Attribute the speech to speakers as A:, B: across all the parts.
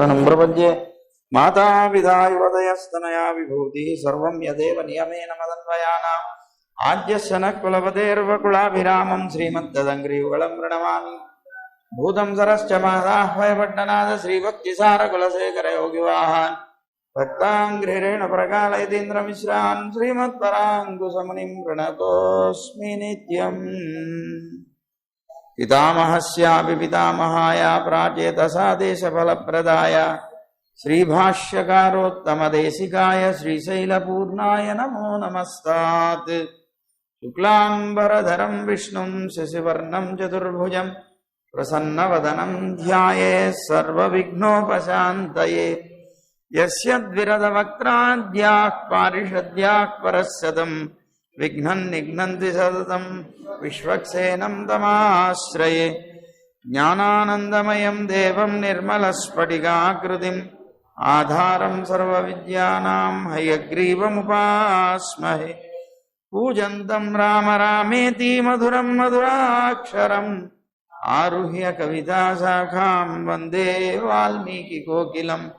A: शरणं प्रपद्ये माता पिता युवतयस्तनया विभूति सर्वं यदेव नियमेन मदन्वयानाम् आद्यस्य नः कुलपतेर्वकुलाभिरामं श्रीमद्ददङ्घ्रियुगलं प्रणमामि भूतं सरश्च मादाह्वयपट्टनाद श्रीभक्तिसारकुलशेखरयोगिवाहान् भक्ताङ्घ्रिरेण प्रकालयतीन्द्रमिश्रान् श्रीमत्पराङ्कुशमुनिं प्रणतोऽस्मि नित्यम्। पितामहस्यापि पितामहाय प्राचेतसा देशफलप्रदाय श्रीभाष्यकारोत्तमदेशिकाय श्रीशैलपूर्णाय नमो नमस्तात्। शुक्लाम्बरधरं विष्णुं शशिवर्णं चतुर्भुजं प्रसन्नवदनं ध्यायेत् सर्वविघ्नोपशान्तये। यस्य द्विरदवक्त्राद्याः पारिषद्याः परस्सदं विघ्नं निघ्नन्ति सततं विश्वक्सेनं तमाश्रये। ज्ञानानन्दमयं देवं निर्मलस्फटिकाकृतिम् आधारं सर्वविद्यानां हयग्रीवमुपास्महे। पूजन्तं राम रामेति मधुरं मधुराक्षरम् आरुह्य कविताशाखां वन्दे वाल्मीकिकोकिलम्।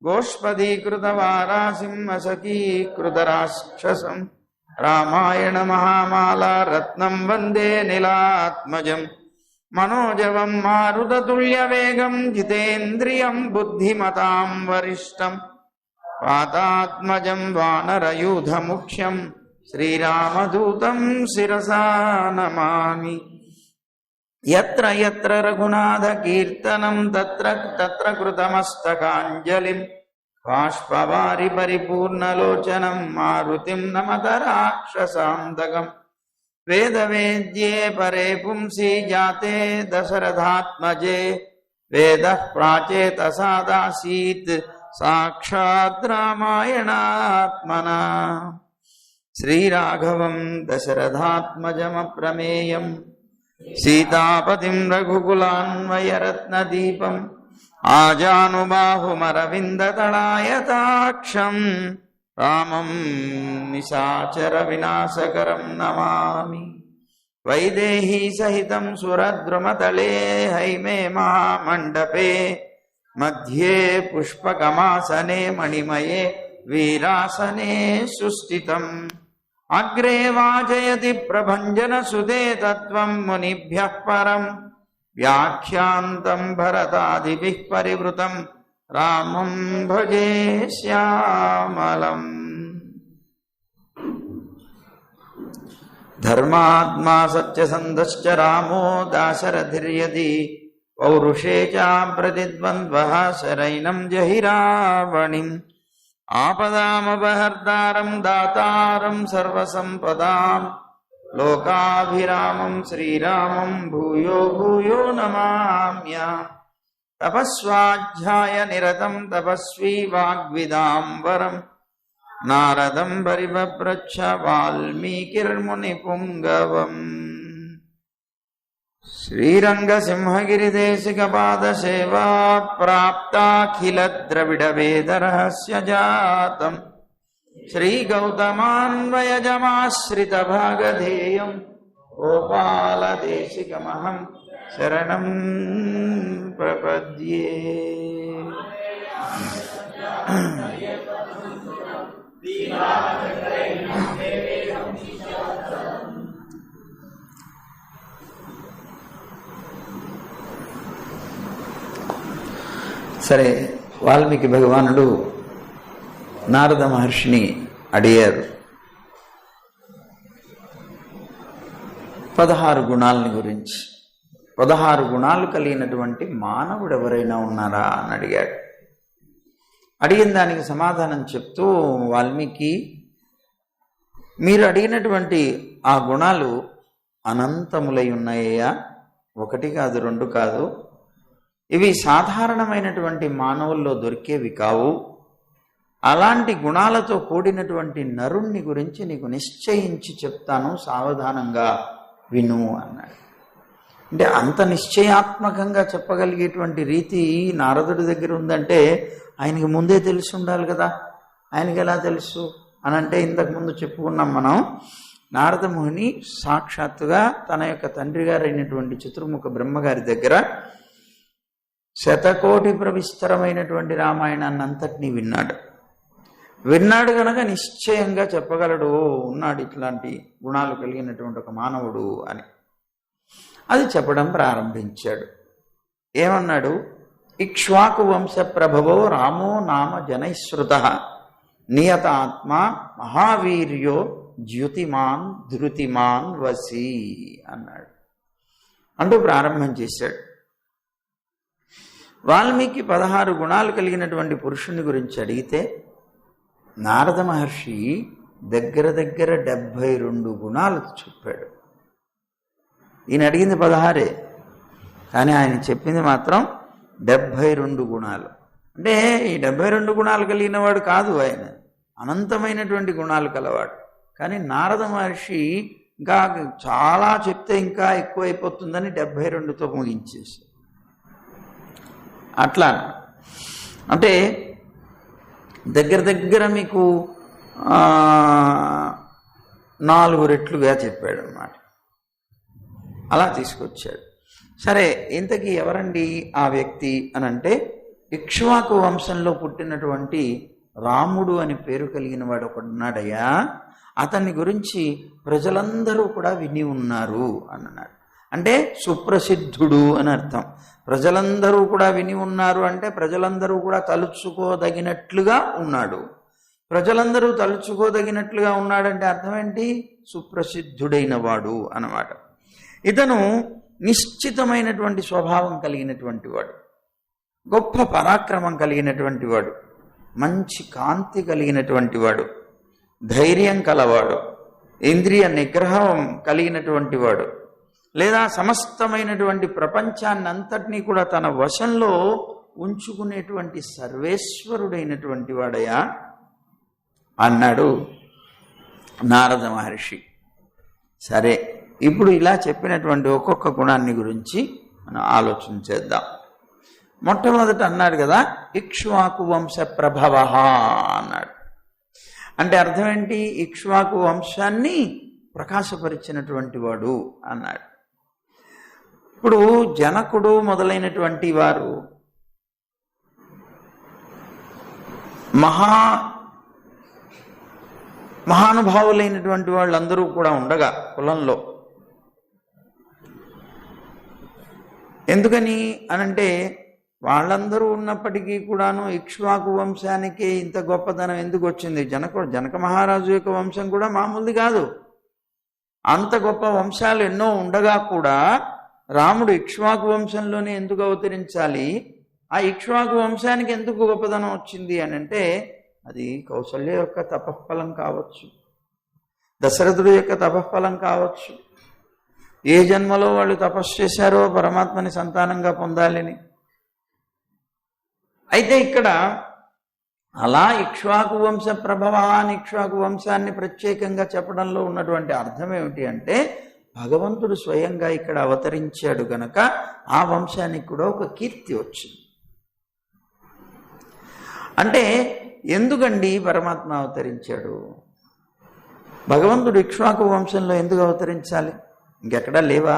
A: गोष्पदीकृतवारासिं असखीकृतराक्षसं रामायण महामाला रत्नं वन्दे नीलात्मजम्। मनोजवं मारुततुल्यवेगं जितेन्द्रियं बुद्धिमतां वरिष्ठं वातात्मजं वानरयूथमुख्यं श्रीरामदूतं शिरसा नमामि। यत्र यत्र रघुनाथकीर्तनं तत्र तत्र कृतमस्तकाञ्जलिं बाष्पवारि परिपूर्णलोचनं मारुतिं नमत राक्षसान्तकम्। वेदवेद्ये परे पुंसि जाते दशरथात्मजे वेदः प्राचेतसादासीत् साक्षात् रामायणात्मना। श्रीराघवं दशरथात्मजमप्रमेयं सीतापतिं रघुकुलान्वयरत्नदीपम् आजानुबाहुमरविन्ददलायताक्षं रामं निशाचरविनाशकरं नमामि। वैदेही सहितं सुरद्रुमतले हैमे महामण्डपे मध्ये पुष्पकमासने मणिमये वीरासने सुस्थितम्। अग्रे वाचयति प्रभञ्जनसुते तत्त्वं मुनिभ्यः परम् व्याख्यान्तं भरतादिभिः परिवृतं रामं भजे श्यामलम्। धर्मात्मा सत्यसन्धश्च रामो दाशरथिर्यदि पौरुषे च प्रतिद्वन्द्वः शरैनं जहि रावणिम्। आपदामपहर्तारं दातारं सर्वसम्पदां लोकाभिरामं श्रीरामं भूयो भूयो नमाम्यहम्। तपस्वाध्याय निरतं तपस्वी वाग्विदाम्बरं नारदं परिपप्रच्छ वाल्मीकिर्मुनिपुङ्गवम्। श्रीरङ्गसिंहगिरिदेशिकपादसेवा प्राप्ताखिलद्रविडवेदरहस्य जातम्। श्रीगौतमान्वयजमाश्रितभागधेयं गोपालदेशिकमहं शरणं प्रपद्ये। సరే, వాల్మీకి భగవానుడు నారద మహర్షిని అడిగారు 16 గుణాలని గురించి. 16 గుణాలు కలిగినటువంటి మానవుడు ఎవరైనా ఉన్నారా అని అడిగాడు. అడిగిన దానికి సమాధానం చెప్తూ వాల్మీకి, మీరు అడిగినటువంటి ఆ గుణాలు అనంతములై ఉన్నాయ్యా, 1 కాదు 2 కాదు. ఇవి సాధారణమైనటువంటి మానవుల్లో దొరికేవి కావు. అలాంటి గుణాలతో కూడినటువంటి నరుణ్ణి గురించి నీకు నిశ్చయించి చెప్తాను, సావధానంగా విను అన్నాడు. అంటే అంత నిశ్చయాత్మకంగా చెప్పగలిగేటువంటి రీతి నారదుడి దగ్గర ఉందంటే ఆయనకి ముందే తెలిసి ఉండాలి కదా. ఆయనకి ఎలా తెలుసు అని అంటే, ఇంతకుముందు చెప్పుకున్నాం మనం, నారదముని సాక్షాత్తుగా తన యొక్క తండ్రి గారు అయినటువంటి చతుర్ముఖ బ్రహ్మగారి దగ్గర శతకోటి ప్రవిస్తరమైనటువంటి రామాయణాన్ని అంతటినీ విన్నాడు కనుక నిశ్చయంగా చెప్పగలడు, ఉన్నాడు ఇట్లాంటి గుణాలు కలిగినటువంటి ఒక మానవుడు అని. అది చెప్పడం ప్రారంభించాడు. ఏమన్నాడు? ఇక్ష్వాకు వంశ ప్రభవో రామో నామ జనైశ్రుత నియత ఆత్మ మహావీర్యో ద్యుతిమాన్ ధృతిమాన్ వసి అన్నాడు. అంటూ ప్రారంభం చేశాడు. వాల్మీకి 16 గుణాలు కలిగినటువంటి పురుషుని గురించి అడిగితే నారద మహర్షి దగ్గర 72 గుణాలు చెప్పాడు. ఈయన అడిగింది 16, కానీ ఆయన చెప్పింది మాత్రం 72 గుణాలు. అంటే ఈ 72 గుణాలు కలిగిన వాడు కాదు, ఆయన అనంతమైనటువంటి గుణాలు కలవాడు. కానీ నారద మహర్షి ఇంకా చాలా చెప్తే ఇంకా ఎక్కువైపోతుందని 72తో ముగించేసి, అట్లా అంటే దగ్గర మీకు 4 రెట్లుగా చెప్పాడు అన్నమాట. అలా తీసుకొచ్చాడు. సరే, ఇంతకీ ఎవరండి ఆ వ్యక్తి అని అంటే, ఇక్ష్వాకు వంశంలో పుట్టినటువంటి రాముడు అని పేరు కలిగిన వాడు ఒకడున్నాడయ్యా, అతన్ని గురించి ప్రజలందరూ కూడా విని ఉన్నారు అన్నాడు. అంటే సుప్రసిద్ధుడు అని అర్థం. ప్రజలందరూ కూడా విని ఉన్నారు అంటే ప్రజలందరూ కూడా తలుచుకోదగినట్లుగా ఉన్నాడు. ప్రజలందరూ తలుచుకోదగినట్లుగా ఉన్నాడంటే అర్థం ఏంటి? సుప్రసిద్ధుడైన వాడు అన్నమాట. ఇతను నిశ్చితమైనటువంటి స్వభావం కలిగినటువంటి వాడు, గొప్ప పరాక్రమం కలిగినటువంటి వాడు, మంచి కాంతి కలిగినటువంటి వాడు, ధైర్యం కలవాడు, ఇంద్రియ నిగ్రహం కలిగినటువంటి వాడు, లేదా సమస్తమైనటువంటి ప్రపంచాన్ని అంతటినీ కూడా తన వశంలో ఉంచుకునేటువంటి సర్వేశ్వరుడైనటువంటి వాడయా అన్నాడు నారద మహర్షి. సరే, ఇప్పుడు ఇలా చెప్పినటువంటి ఒక్కొక్క గుణాన్ని గురించి మనం ఆలోచన చేద్దాం. మొట్టమొదట అన్నాడు కదా, ఇక్ష్వాకు వంశ ప్రభవ అన్నాడు. అంటే అర్థం ఏంటి? ఇక్ష్వాకు వంశాన్ని ప్రకాశపరిచినటువంటి వాడు అన్నాడు. ఇప్పుడు జనకుడు మొదలైనటువంటి వారు మహానుభావులైనటువంటి వాళ్ళందరూ కూడా ఉండగా కులంలో, ఎందుకని అనంటే వాళ్ళందరూ ఉన్నప్పటికీ కూడాను ఇక్ష్వాకు వంశానికి ఇంత గొప్పతనం ఎందుకు వచ్చింది? జనక మహారాజు యొక్క వంశం కూడా మామూలుది కాదు. అంత గొప్ప వంశాలు ఎన్నో ఉండగా కూడా రాముడు ఇక్ష్వాకు వంశంలోనే ఎందుకు అవతరించాలి? ఆ ఇక్ష్వాకు వంశానికి ఎందుకు గొప్పతనం వచ్చింది అని అంటే, అది కౌసల్య యొక్క తపఃఫలం కావచ్చు, దశరథుడు యొక్క తపఃఫలం కావచ్చు, ఏ జన్మలో వాళ్ళు తపస్సు చేశారో పరమాత్మని సంతానంగా పొందాలని. అయితే ఇక్కడ అలా ఇక్ష్వాకు వంశ ప్రభవాన్ని, ఇక్ష్వాకు వంశాన్ని ప్రత్యేకంగా చెప్పడంలో ఉన్నటువంటి అర్థం ఏమిటి అంటే, భగవంతుడు స్వయంగా ఇక్కడ అవతరించాడు గనక ఆ వంశానికి కూడా ఒక కీర్తి వచ్చింది. అంటే ఎందుకండి పరమాత్మ అవతరించాడు? భగవంతుడు ఇక్ష్వాకు వంశంలో ఎందుకు అవతరించాలి? ఇంకెక్కడా లేవా?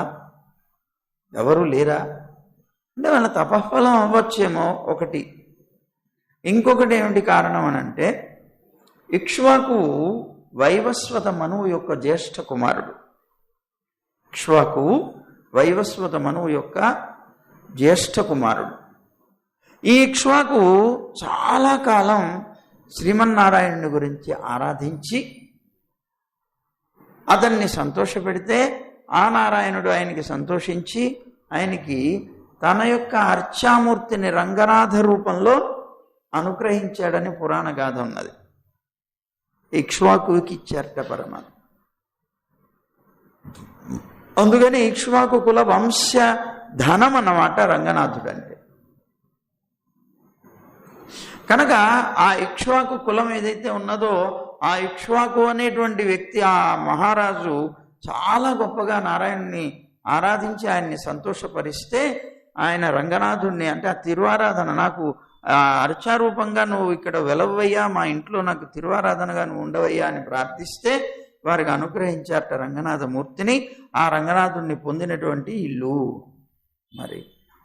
A: ఎవరు లేరా? అంటే వాళ్ళ తపఃఫలం అవ్వచ్చేమో ఒకటి. ఇంకొకటి ఏమిటి కారణం అని అంటే, ఇక్ష్వాకు వైవస్వత మనువు యొక్క జ్యేష్ఠ కుమారుడు. ఇక్ష్వాకు వైవస్వత మనువు యొక్క జ్యేష్ఠ కుమారుడు. ఈ ఇక్ష్వాకు చాలా కాలం శ్రీమన్నారాయణుని గురించి ఆరాధించి అతన్ని సంతోషపెడితే ఆ నారాయణుడు ఆయనకి సంతోషించి ఆయనకి తన యొక్క అర్చామూర్తిని రంగనాథ రూపంలో అనుగ్రహించాడని పురాణ గాథ ఉన్నది. ఇక్ష్వాకుకి ఇచ్చారట పరమాత్మ. అందుకని ఇక్ష్వాకు కుల వంశ ధనం అన్నమాట రంగనాథుడు అంటే. కనుక ఆ ఇక్ష్వాకు కులం ఏదైతే ఉన్నదో, ఆ ఇక్ష్వాకు అనేటువంటి వ్యక్తి, ఆ మహారాజు చాలా గొప్పగా నారాయణుని ఆరాధించి ఆయన్ని సంతోషపరిస్తే ఆయన రంగనాథుడిని, అంటే ఆ తిరువారాధన, నాకు అర్చారూపంగా నువ్వు ఇక్కడ వెలవయ్యా, మా ఇంట్లో నాకు తిరువారాధనగా నువ్వు ఉండవయ్యా అని ప్రార్థిస్తే వారికి అనుగ్రహించారట రంగనాథమూర్తిని. ఆ రంగనాథుడిని పొందినటువంటి ఇల్లు. మరి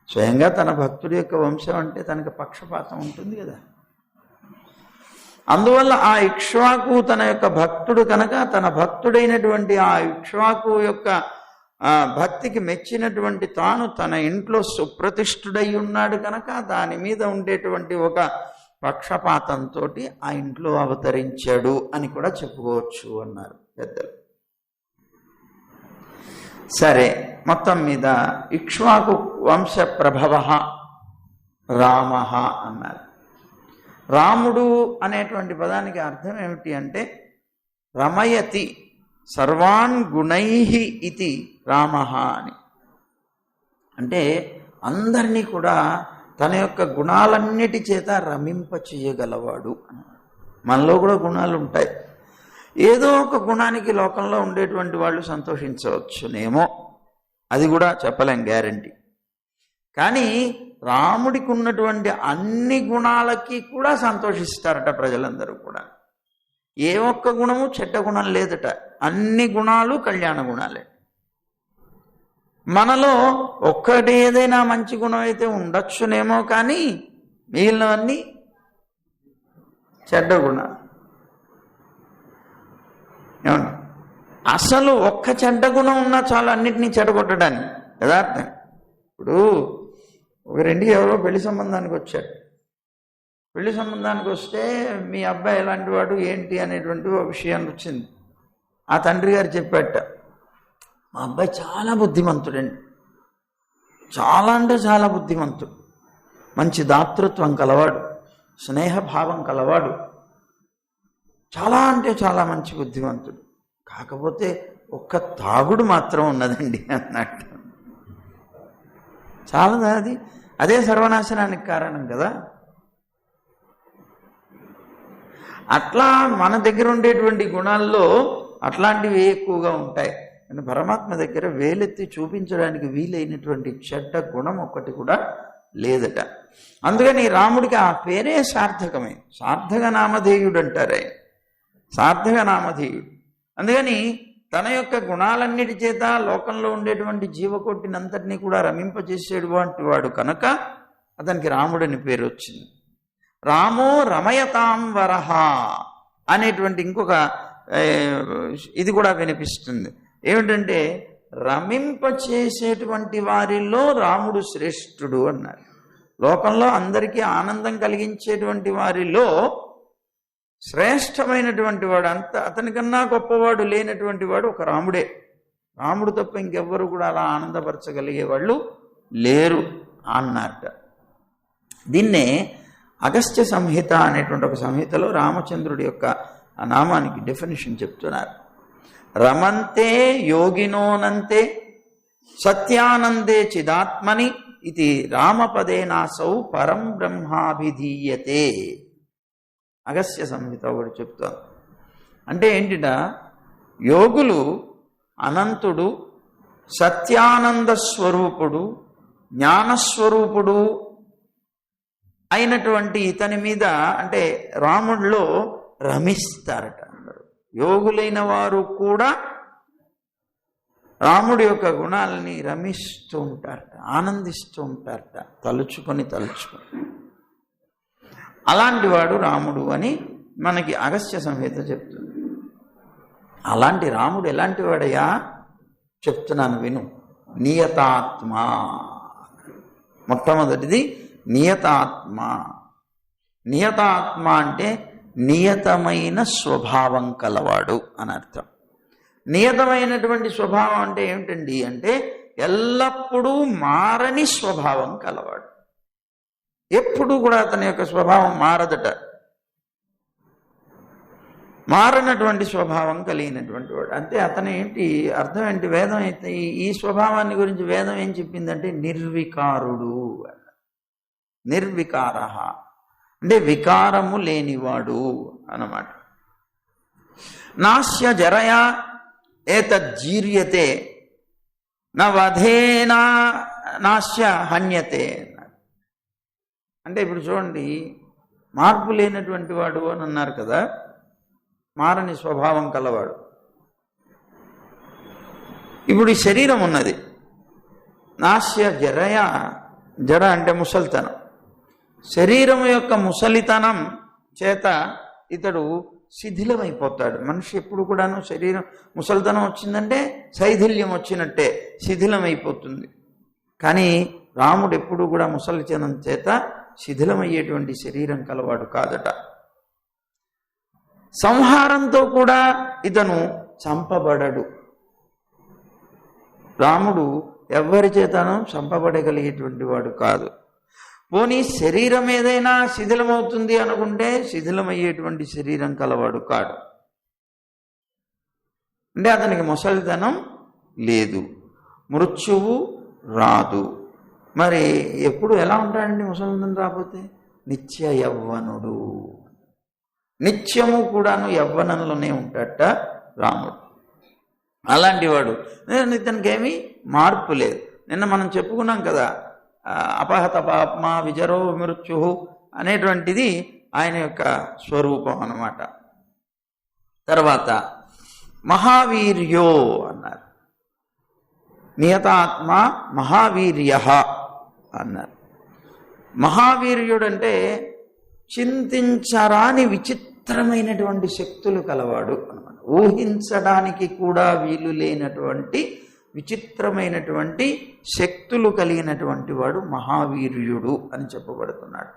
A: స్వయంగా తన భక్తుడి యొక్క వంశం అంటే తనకు పక్షపాతం ఉంటుంది కదా. అందువల్ల ఆ ఇక్ష్వాకు తన యొక్క భక్తుడు కనుక తన భక్తుడైనటువంటి ఆ ఇక్ష్వాకు యొక్క భక్తికి మెచ్చినటువంటి తాను తన ఇంట్లో సుప్రతిష్ఠుడై ఉన్నాడు కనుక దాని మీద ఉండేటువంటి ఒక పక్షపాతంతో ఆ ఇంట్లో అవతరించాడు అని కూడా చెప్పుకోవచ్చు అన్నారు పెద్దలు. సరే, మొత్తం మీద ఇక్ష్వాకు వంశ ప్రభవ రామ అన్నారు. రాముడు అనేటువంటి పదానికి అర్థం ఏమిటి అంటే రమయతి సర్వాన్ గుణై ఇది రామ అని. అంటే అందరినీ కూడా తన యొక్క గుణాలన్నిటి చేత రమింప చేయగలవాడు. మనలో కూడా గుణాలు ఉంటాయి. ఏదో ఒక గుణానికి లోకంలో ఉండేటువంటి వాళ్ళు సంతోషించవచ్చునేమో, అది కూడా చెప్పలేం గ్యారంటీ. కానీ రాముడికి ఉన్నటువంటి అన్ని గుణాలకి కూడా సంతోషిస్తారట ప్రజలందరూ కూడా. ఏ ఒక్క గుణము చెడ్డ గుణం లేదట, అన్ని గుణాలు కళ్యాణ గుణాలే. మనలో ఒక్కటి ఏదైనా మంచి గుణం అయితే ఉండొచ్చునేమో, కానీ మిగిలినవన్నీ చెడ్డ గుణాలు. ఏమండి, అసలు ఒక్క చెడ్డ గుణం ఉన్నా చాలు అన్నిటినీ చెడగొట్టడానికి. యథార్థం. ఇప్పుడు ఒక రెండుకి ఎవరో పెళ్లి సంబంధానికి వచ్చారు. పెళ్లి సంబంధానికి వస్తే మీ అబ్బాయి ఎలాంటి వాడు ఏంటి అనేటువంటి ఒక విషయాన్ని వచ్చింది. ఆ తండ్రి గారు చెప్పాట, మా అబ్బాయి చాలా బుద్ధిమంతుడండి, చాలా అంటే చాలా బుద్ధిమంతుడు, మంచి దాతృత్వం కలవాడు, స్నేహభావం కలవాడు, చాలా అంటే చాలా మంచి బుద్ధిమంతుడు, కాకపోతే ఒక్క తాగుడు మాత్రం ఉన్నదండి అన్నట్టు. చాలదా అది? అదే సర్వనాశనానికి కారణం కదా. అట్లా మన దగ్గర ఉండేటువంటి గుణాల్లో అట్లాంటివి ఎక్కువగా ఉంటాయి. కానీ పరమాత్మ దగ్గర వేలెత్తి చూపించడానికి వీలైనటువంటి చెడ్డ గుణం ఒక్కటి కూడా లేదట. అందుకని రాముడికి ఆ పేరే సార్థకమే. సార్థక నామధేయుడు అంటారు ఆయన, సార్థక నామధేయుడు. అందుకని తన యొక్క గుణాలన్నిటి చేత లోకంలో ఉండేటువంటి జీవకోటినంతటినీ కూడా రమింపజేసేటువంటి వాడు కనుక అతనికి రాముడని పేరు వచ్చింది. రామో రమయతాం వరహ అనేటువంటి ఇంకొక ఇది కూడా వినిపిస్తుంది. ఏమిటంటే రమింపచేసేటువంటి వారిలో రాముడు శ్రేష్ఠుడు అన్నారు. లోకంలో అందరికీ ఆనందం కలిగించేటువంటి వారిలో శ్రేష్టమైనటువంటి వాడు, అతనికన్నా గొప్పవాడు లేనటువంటి వాడు ఒక రాముడే. రాముడు తప్ప ఇంకెవ్వరు కూడా అలా ఆనందపరచగలిగే వాళ్ళు లేరు అన్నట్ట. దీన్నే అగస్త్య సంహిత అనేటువంటి ఒక సంహితలో రామచంద్రుడి యొక్క ఆ నామానికి డెఫినేషన్ చెప్తున్నారు. రమంతే యోగినోనంతే సత్యానందే చిదాత్మని ఇది రామపదేనాసౌ పరం బ్రహ్మాభిధీయతే. అగస్త్య సంహిత ఒకటి చెప్తాను. అంటే ఏంటిట, యోగులు అనంతుడు, సత్యానంద స్వరూపుడు, జ్ఞానస్వరూపుడు అయినటువంటి ఇతని మీద అంటే రాముడిలో రమిస్తారట అందరూ. యోగులైన వారు కూడా రాముడి యొక్క గుణాలని రమిస్తూ ఉంటారట, ఆనందిస్తూ ఉంటారట, తలుచుకొని. అలాంటి వాడు రాముడు అని మనకి అగస్త్య సంహిత చెప్తుంది. అలాంటి రాముడు ఎలాంటి వాడయ్యా చెప్తున్నాను విను. నియతాత్మ. మొట్టమొదటిది నియతాత్మ. నియతాత్మ అంటే నియతమైన స్వభావం కలవాడు అని అర్థం. నియతమైనటువంటి స్వభావం అంటే ఏమిటండి అంటే ఎల్లప్పుడూ మారని స్వభావం కలవాడు. ఎప్పుడు కూడా అతని యొక్క స్వభావం మారదట. మారనటువంటి స్వభావం కలిగినటువంటి వాడు. అంటే అతను ఏంటి అర్థం ఏంటి, వేదం అయితే ఈ స్వభావాన్ని గురించి వేదం ఏం చెప్పిందంటే నిర్వికారుడు. నిర్వికార అంటే వికారము లేనివాడు అన్నమాట. నాస్య జరయా ఏతజ్జీర్యతే నా వధేనా నాస్య హన్యతే. అంటే ఇప్పుడు చూడండి, మార్పు లేనటువంటి వాడు అని అన్నారు కదా, మారని స్వభావం కలవాడు. ఇప్పుడు ఈ శరీరం ఉన్నది, నాస్య జరయ జడ అంటే ముసలితనం. శరీరం యొక్క ముసలితనం చేత ఇతడు శిథిలమైపోతాడు. మనిషి ఎప్పుడు కూడాను శరీరం ముసలితనం వచ్చిందంటే శైథిల్యం వచ్చినట్టే, శిథిలమైపోతుంది. కానీ రాముడు ఎప్పుడు కూడా ముసలితనం చేత శిథిలమయ్యేటువంటి శరీరం కలవాడు కాదట. సంహారంతో కూడా ఇతను చంపబడడు. రాముడు ఎవ్వరి చేతను చంపబడగలిగేటువంటి వాడు కాదు. పోనీ శరీరం ఏదైనా శిథిలమవుతుంది అనుకుంటే శిథిలమయ్యేటువంటి శరీరం కలవాడు కాడు. అంటే అతనికి ముసలితనం లేదు, మృత్యువు రాదు. మరి ఎప్పుడు ఎలా ఉంటాడండి ముసలితనం రాకపోతే? నిత్య యవ్వనుడు, నిత్యము కూడాను యవ్వనంలోనే ఉంటాడట రాముడు. అలాంటి వాడు. ఇతనికి ఏమీ మార్పు లేదు. నిన్న మనం చెప్పుకున్నాం కదా, అపహత పాప్మా విజరో మృత్యు అనేటువంటిది ఆయన యొక్క స్వరూపం అన్నమాట. తర్వాత మహావీర్యో అన్నారు, నియతాత్మ మహావీర్య అన్నారు. మహావీర్యుడంటే చింతించరాని విచిత్రమైనటువంటి శక్తులు కలవాడు అన్నమాట. ఊహించడానికి కూడా వీలు లేనటువంటి విచిత్రమైనటువంటి శక్తులు కలిగినటువంటి వాడు మహావీర్యుడు అని చెప్పబడుతున్నాడు.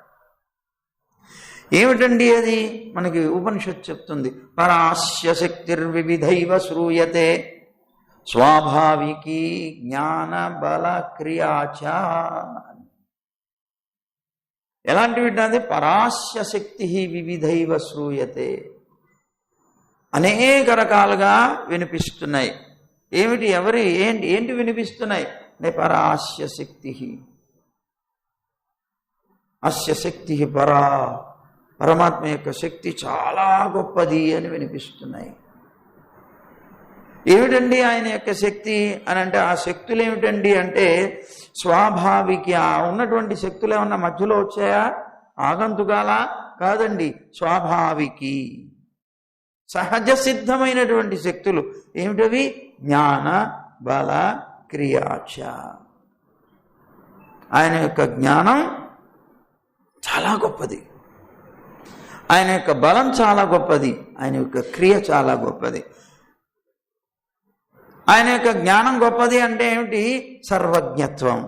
A: ఏమిటండి అది? మనకి ఉపనిషత్తు చెప్తుంది, పరాస్య శక్తిర్వివిధైవ శ్రూయతే స్వాభావికీ జ్ఞాన బల క్రియాచ. ఎలాంటివి? అది పరాస్య శక్తి వివిధైవ శ్రూయతే, అనేక రకాలుగా వినిపిస్తున్నాయి. ఏమిటి? ఏంటి వినిపిస్తున్నాయి అంటే పరాస్య శక్తి, అస్య శక్తి పరా, పరమాత్మ యొక్క శక్తి చాలా గొప్పది అని వినిపిస్తున్నాయి. ఏమిటండి ఆయన యొక్క శక్తి అని అంటే, ఆ శక్తులు ఏమిటండి అంటే స్వాభావిక. ఉన్నటువంటి శక్తులు ఏమన్నా మధ్యలో వచ్చాయా? ఆగంతుకాల కాదండి, స్వాభావికి, సహజ సిద్ధమైనటువంటి శక్తులు. ఏమిటవి? జ్ఞాన బల క్రియాచ. ఆయన యొక్క జ్ఞానం చాలా గొప్పది, ఆయన యొక్క బలం చాలా గొప్పది, ఆయన యొక్క క్రియ చాలా గొప్పది. ఆయన యొక్క జ్ఞానం గొప్పది అంటే ఏమిటి? సర్వజ్ఞత్వం.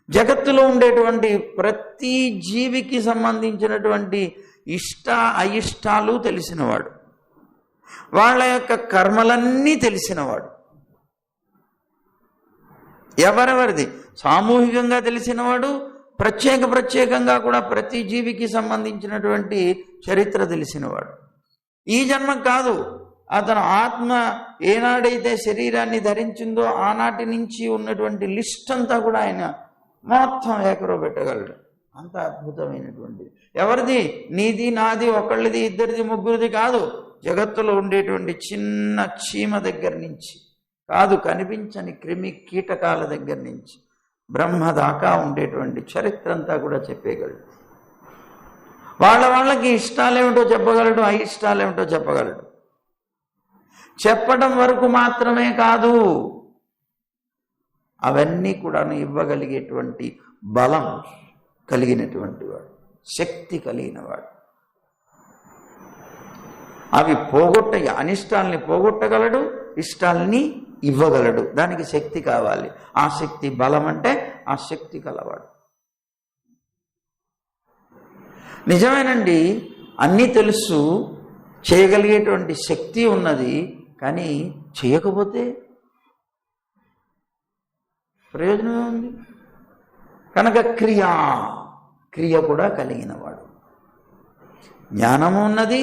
A: జగత్తులో ఉండేటువంటి ప్రతి జీవికి సంబంధించినటువంటి ఇష్ట అయిష్టాలు తెలిసినవాడు, వాళ్ళ యొక్క కర్మలన్నీ తెలిసినవాడు. ఎవరెవరిది సామూహికంగా తెలిసినవాడు, ప్రత్యేకంగా కూడా ప్రతి జీవికి సంబంధించినటువంటి చరిత్ర తెలిసినవాడు. ఈ జన్మ కాదు, అతను ఆత్మ ఏనాడైతే శరీరాన్ని ధరించిందో ఆనాటి నుంచి ఉన్నటువంటి లిస్ట్ అంతా కూడా ఆయన మొత్తం ఏకరో పెట్టగలడు. అంత అద్భుతమైనటువంటిది. ఎవరిది? నీది నాది, ఒకళ్ళది ఇద్దరిది ముగ్గురిది కాదు. జగత్తులో ఉండేటువంటి చిన్న చీమ దగ్గర నుంచి కాదు, కనిపించని క్రిమి కీటకాల దగ్గర నుంచి బ్రహ్మ దాకా ఉండేటువంటి చరిత్ర అంతా కూడా చెప్పేయగలడు. వాళ్ళకి ఇష్టాలేమిటో చెప్పగలడు, అయిష్టాలేమిటో చెప్పగలడు. చెప్పడం వరకు మాత్రమే కాదు, అవన్నీ కూడా ఇవ్వగలిగేటువంటి బలం కలిగినటువంటి వాడు, శక్తి కలిగినవాడు. అవి అనిష్టాలని పోగొట్టగలడు, ఇష్టాలని ఇవ్వగలడు. దానికి శక్తి కావాలి. ఆ శక్తి బలం అంటే ఆ శక్తి కలవాడు. నిజమేనండి, అన్నీ తెలుసు, చేయగలిగేటువంటి శక్తి ఉన్నది. కానీ చేయకపోతే ప్రయోజనమే ఉంది. కనుక క్రియ కూడా కలిగినవాడు. జ్ఞానము ఉన్నది,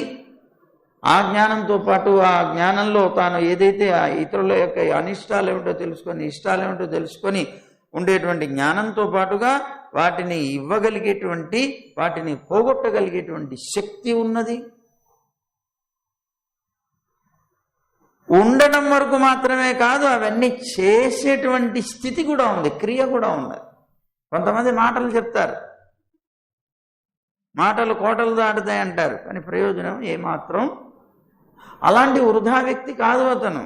A: ఆ జ్ఞానంతో పాటు ఆ జ్ఞానంలో తాను ఏదైతే ఆ ఇతరుల యొక్క అనిష్టాలు ఏమిటో తెలుసుకొని ఇష్టాలేమిటో తెలుసుకొని ఉండేటువంటి జ్ఞానంతో పాటుగా వాటిని ఇవ్వగలిగేటువంటి, వాటిని పోగొట్టగలిగేటువంటి శక్తి ఉన్నది. ఉండడం వరకు మాత్రమే కాదు, అవన్నీ చేసేటువంటి స్థితి కూడా ఉంది, క్రియ కూడా ఉన్నది. కొంతమంది మాటలు చెప్తారు, మాటలు కోటలు దాటుతాయి అంటారు, కానీ ప్రయోజనం ఏమాత్రం. అలాంటి వృధా వ్యక్తి కాదు అతను.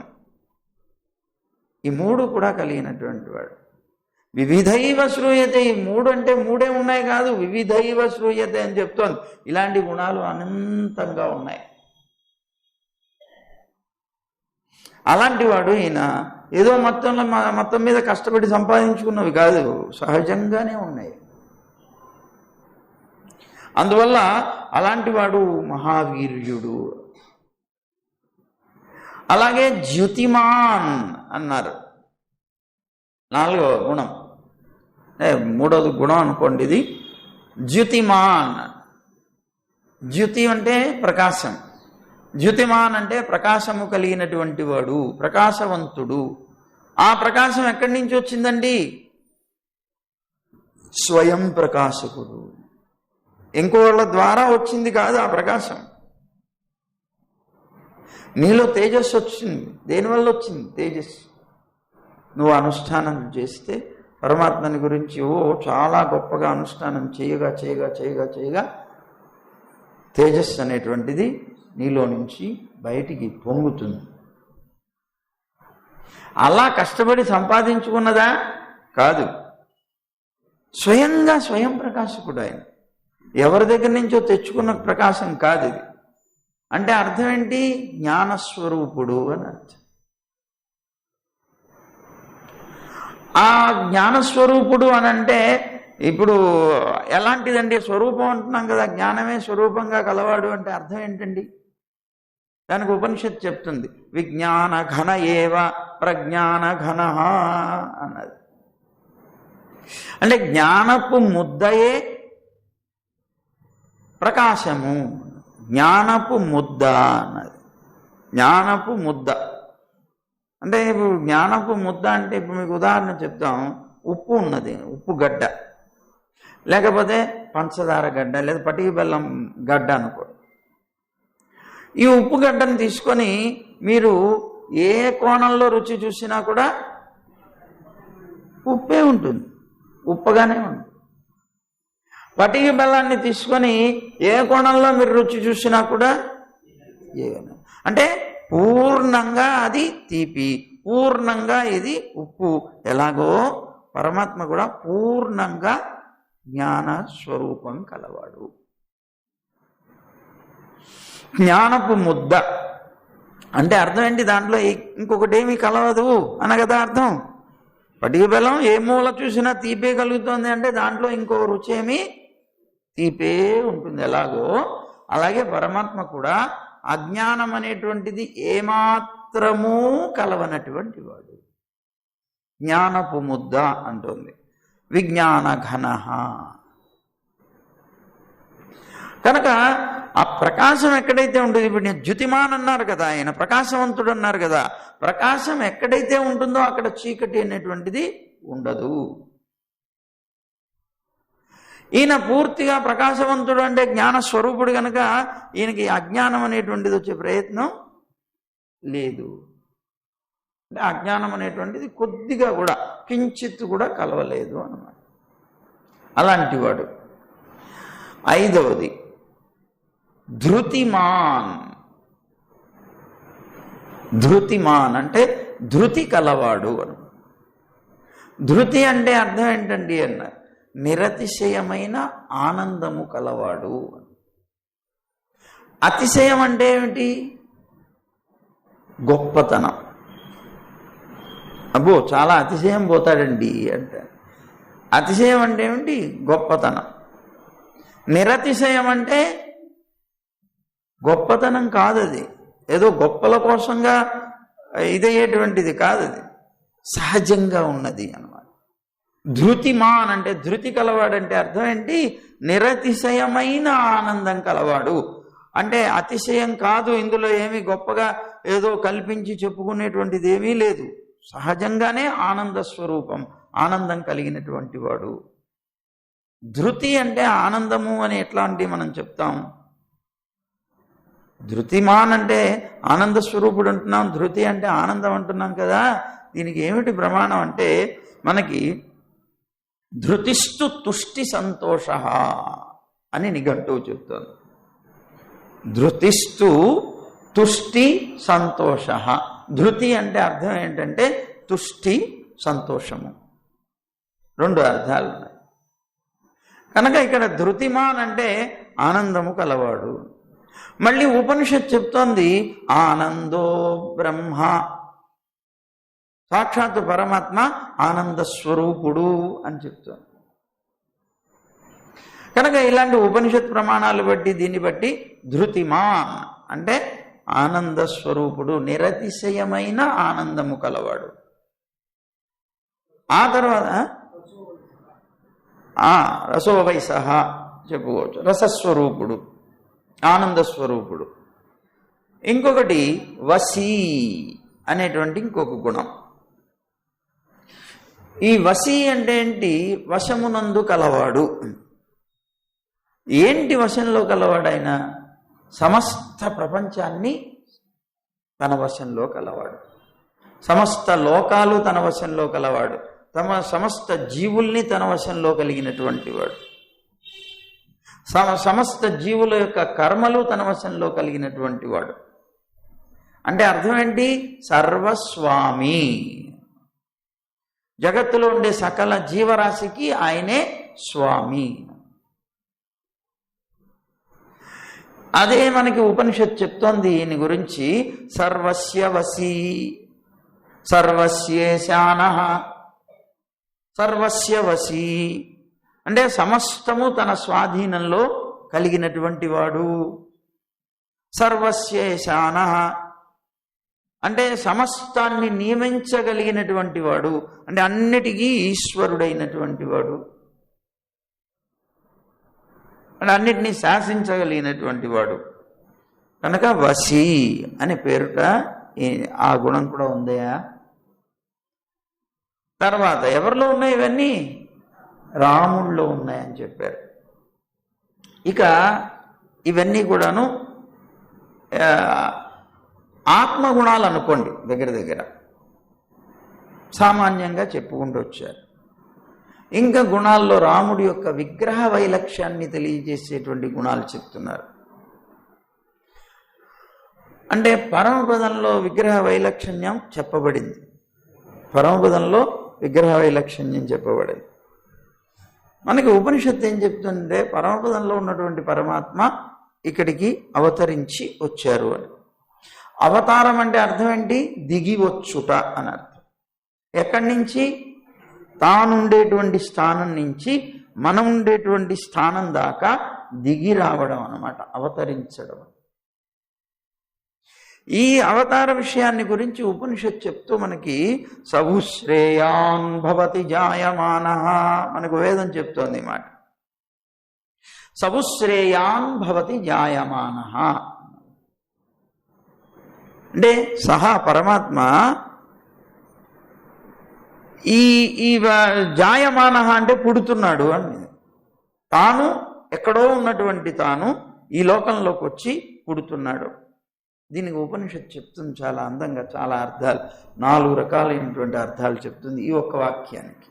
A: ఈ మూడు కూడా కలిగినటువంటి వాడు. వివిధైవ శ్రూయతే. ఈ మూడు అంటే మూడే ఉన్నాయి కాదు, వివిధైవ శ్రూయతే అని చెప్తోంది. ఇలాంటి గుణాలు అనంతంగా ఉన్నాయి. అలాంటి వాడు ఈయన ఏదో మొత్తం మీద కష్టపడి సంపాదించుకున్నవి కాదు, సహజంగానే ఉన్నాయి. అందువల్ల అలాంటి వాడు మహావీర్యుడు. అలాగే ద్యుతిమాన్ అన్నారు, 4వ గుణం, మూడవది గుణం అనుకోండి ఇది. ద్యుతిమాన్. ద్యుతి అంటే ప్రకాశం, ద్యుతిమాన్ అంటే ప్రకాశము కలిగినటువంటి వాడు, ప్రకాశవంతుడు. ఆ ప్రకాశం ఎక్కడి నుంచి వచ్చిందండి? స్వయం ప్రకాశకుడు. ఇంకోళ్ళ ద్వారా వచ్చింది కాదు ఆ ప్రకాశం. నీలో తేజస్సు వచ్చింది. దేనివల్ల వచ్చింది తేజస్సు? నువ్వు అనుష్ఠానం చేస్తే పరమాత్మని గురించి చాలా గొప్పగా అనుష్ఠానం చేయగా చేయగా చేయగా చేయగా తేజస్సు అనేటువంటిది నీలో నుంచి బయటికి పొంగుతుంది. అలా కష్టపడి సంపాదించుకున్నదా కాదు, స్వయంగా స్వయం ప్రకాశకుడు ఆయన. ఎవరి దగ్గర నుంచో తెచ్చుకున్న ప్రకాశం కాదు ఇది. అంటే అర్థం ఏంటి? జ్ఞానస్వరూపుడు అని అర్థం. ఆ జ్ఞానస్వరూపుడు అని అంటే ఇప్పుడు ఎలాంటిదండి? స్వరూపం అంటున్నాం కదా, జ్ఞానమే స్వరూపంగా కలవాడు అంటే అర్థం ఏంటండి? దానికి ఉపనిషత్తు చెప్తుంది, విజ్ఞాన ఘన ఏవ ప్రజ్ఞాన ఘన అన్నది. అంటే జ్ఞానపు ముద్దయే ప్రకాశము. జ్ఞానపు ముద్ద అన్నది. జ్ఞానపు ముద్ద అంటే ఇప్పుడు జ్ఞానపు ముద్ద అంటే ఇప్పుడు మీకు ఉదాహరణ చెప్తాం. ఉప్పు ఉన్నది, ఉప్పు గడ్డ, లేకపోతే పంచదార గడ్డ, లేదా పటిక బెల్లం గడ్డ అనుకో. ఈ ఉప్పు గడ్డను తీసుకొని మీరు ఏ కోణంలో రుచి చూసినా కూడా ఉప్పే ఉంటుంది, ఉప్పగానే ఉంటుంది. పటిక బెల్లాన్ని తీసుకొని ఏ కోణంలో మీరు రుచి చూసినా కూడా అంటే పూర్ణంగా అది తీపి, పూర్ణంగా ఇది ఉప్పు. ఎలాగో పరమాత్మ కూడా పూర్ణంగా జ్ఞాన స్వరూపం కలవాడు. జ్ఞానపు ముద్ద అంటే అర్థం ఏంటి? దాంట్లో ఇంకొకటి ఏమీ కలవదు అన కదా అర్థం. పటిక బెల్లం ఏ మూల చూసినా తీపే కలుగుతుంది అంటే దాంట్లో ఇంకో రుచి ఏమి తీపే ఉంటుంది. ఎలాగో అలాగే పరమాత్మ కూడా అజ్ఞానం అనేటువంటిది ఏమాత్రమూ కలవనటువంటి వాడు. జ్ఞానపు ముద్ద అంటుంది. విజ్ఞాన ఘన. కనుక ఆ ప్రకాశం ఎక్కడైతే ఉంటుంది, ఇప్పుడు నేను ద్యుతిమాన్ అన్నారు కదా, ఆయన ప్రకాశవంతుడు అన్నారు కదా, ప్రకాశం ఎక్కడైతే ఉంటుందో అక్కడ చీకటి అనేటువంటిది ఉండదు. ఈయన పూర్తిగా ప్రకాశవంతుడు అంటే జ్ఞానస్వరూపుడు కనుక ఈయనకి అజ్ఞానం అనేటువంటిది వచ్చే ప్రయత్నం లేదు. అంటే అజ్ఞానం అనేటువంటిది కొద్దిగా కూడా కించిత్ కూడా కలవలేదు అన్నమాట. అలాంటి వాడు. 5వది ధృతిమాన్. ధృతిమాన్ అంటే ధృతి కలవాడు అని. ధృతి అంటే అర్థం ఏంటండి అన్నారు? నిరతిశయమైన ఆనందము కలవాడు. అతిశయం అంటే ఏమిటి? గొప్పతనం. అబ్బో చాలా అతిశయం పోతాడండి అంటే అతిశయం అంటే ఏమిటి? గొప్పతనం. నిరతిశయం అంటే గొప్పతనం కాదు, అది ఏదో గొప్పల కోసంగా ఇదయ్యేటువంటిది కాదు, అది సహజంగా ఉన్నది అన్నమాట. ధృతిమాన్ అంటే ధృతి కలవాడంటే అర్థం ఏంటి? నిరతిశయమైన ఆనందం కలవాడు. అంటే అతిశయం కాదు, ఇందులో ఏమీ గొప్పగా ఏదో కల్పించి చెప్పుకునేటువంటిది ఏమీ లేదు. సహజంగానే ఆనంద స్వరూపం, ఆనందం కలిగినటువంటి వాడు. ధృతి అంటే ఆనందము అని ఎట్లాంటి మనం చెప్తాం? ధృతిమాన్ అంటే ఆనంద స్వరూపుడు అంటున్నాం, ధృతి అంటే ఆనందం అంటున్నాం కదా. దీనికి ఏమిటి ప్రమాణం అంటే మనకి ధృతిస్తు తుష్టి సంతోష అని నిఘంటువు చెప్తోంది. ధృతిస్తు తుష్టి సంతోష. ధృతి అంటే అర్థం ఏంటంటే తుష్టి, సంతోషము. రెండు అర్థాలు ఉన్నాయి. కనుక ఇక్కడ ధృతిమాన్ అంటే ఆనందము కలవాడు. మళ్ళీ ఉపనిషత్ చెప్తోంది ఆనందో బ్రహ్మ, సాక్షాత్తు పరమాత్మ ఆనంద స్వరూపుడు అని చెప్తోంది. కనుక ఇలాంటి ఉపనిషత్ ప్రమాణాలు బట్టి దీన్ని బట్టి ధృతిమాన్ అంటే ఆనంద స్వరూపుడు, నిరతిశయమైన ఆనందము కలవాడు. ఆ తర్వాత రసోవైసహ చెప్పుకోవచ్చు, రసస్వరూపుడు, ఆనంద స్వరూపుడు. ఇంకొకటి వసీ అనేటువంటి ఇంకొక గుణం. ఈ వసీ అంటే ఏంటి? వశమునందు కలవాడు. ఏంటి వశంలో కలవాడు? ఆయన సమస్త ప్రపంచాన్ని తన వశంలో కలవాడు, సమస్త లోకాలు తన వశంలో కలవాడు, సమస్త జీవుల్ని తన వశంలో కలిగినటువంటి వాడు, సమస్త జీవుల యొక్క కర్మలు తన వశంలో కలిగినటువంటి వాడు. అంటే అర్థం ఏంటి? సర్వస్వామి. జగత్తులో ఉండే సకల జీవరాశికి ఆయనే స్వామి. అదే మనకి ఉపనిషత్ చెప్తోంది ఈయన గురించి. సర్వస్య వసీ, సర్వస్యేశానః. సర్వస్య వసీ అంటే సమస్తము తన స్వాధీనంలో కలిగినటువంటి వాడు. సర్వస్యేశానః అంటే సమస్తాన్ని నియమించగలిగినటువంటి వాడు, అంటే అన్నిటికీ ఈశ్వరుడైనటువంటి వాడు, అంటే అన్నిటినీ శాసించగలిగినటువంటి వాడు. కనుక వశీ అనే పేరుట ఆ గుణం కూడా ఉందయా. తర్వాత ఎవరిలో ఉన్నాయి ఇవన్నీ? రాముల్లో ఉన్నాయని చెప్పారు. ఇక ఇవన్నీ కూడాను ఆత్మగుణాలు అనుకోండి, దగ్గర దగ్గర సామాన్యంగా చెప్పుకుంటూ వచ్చారు. ఇంకా గుణాల్లో రాముడి యొక్క విగ్రహ వైలక్ష్యాన్ని తెలియజేసేటువంటి గుణాలు చెప్తున్నారు. అంటే పరమపదంలో విగ్రహ వైలక్షణ్యం చెప్పబడింది, పరమపదంలో విగ్రహ వైలక్షణ్యం చెప్పబడింది. మనకి ఉపనిషత్తు ఏం చెప్తుంటే పరమపదంలో ఉన్నటువంటి పరమాత్మ ఇక్కడికి అవతరించి వచ్చారు అని. అవతారం అంటే అర్థం ఏంటి? దిగి వచ్చుట అని అర్థం. ఎక్కడి నుంచి? తానుండేటువంటి స్థానం నుంచి మనం ఉండేటువంటి స్థానం దాకా దిగి రావడం అన్నమాట, అవతరించడం. ఈ అవతార విషయాన్ని గురించి ఉపనిషత్ చెప్తూ మనకి సబుశ్రేయాన్ భవతి జాయమానః, మనకు వేదం చెప్తోంది మాట. సబుశ్రేయాన్ భవతి జాయమానః అంటే సహా పరమాత్మ ఈ జాయమానః అంటే పుడుతున్నాడు అని. తాను ఎక్కడో ఉన్నటువంటి తాను ఈ లోకంలోకి వచ్చి పుడుతున్నాడు. దీనికి ఉపనిషత్తు చెప్తుంది చాలా అందంగా, చాలా అర్థాలు, 4 రకాలైనటువంటి అర్థాలు చెప్తుంది ఈ ఒక్క వాక్యానికి.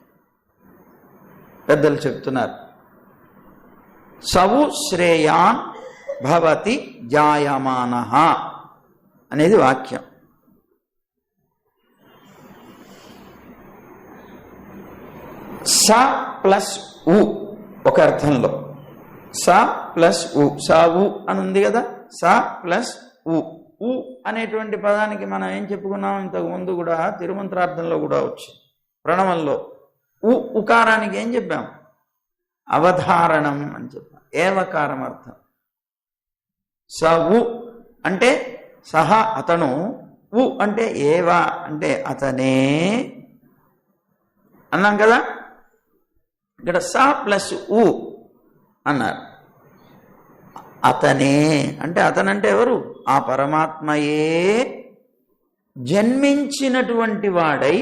A: పెద్దలు చెప్తున్నారు సవు శ్రేయాన్ భవతి జాయమానః అనేది వాక్యం. స ప్లస్ ఉ ఒక అర్థంలో, స ప్లస్ ఉ, స ఉ అని ఉంది కదా, స ప్లస్ ఉ. ఉ అనేటువంటి పదానికి మనం ఏం చెప్పుకున్నాం ఇంతకు ముందు కూడా, తిరుమంత్రార్థంలో కూడా వచ్చింది. ప్రణవంలో ఉకారానికి ఏం చెప్పాం? అవధారణం అని చెప్పాం, ఏవకారం అర్థం. స ఉ అంటే సహ అతను, ఉ అంటే ఏవా అంటే అతనే అన్నాం కదా. ఇక్కడ స ప్లస్ ఉ అన్నారు. అతనే అంటే అతనంటే ఎవరు? ఆ పరమాత్మయే జన్మించినటువంటి వాడై,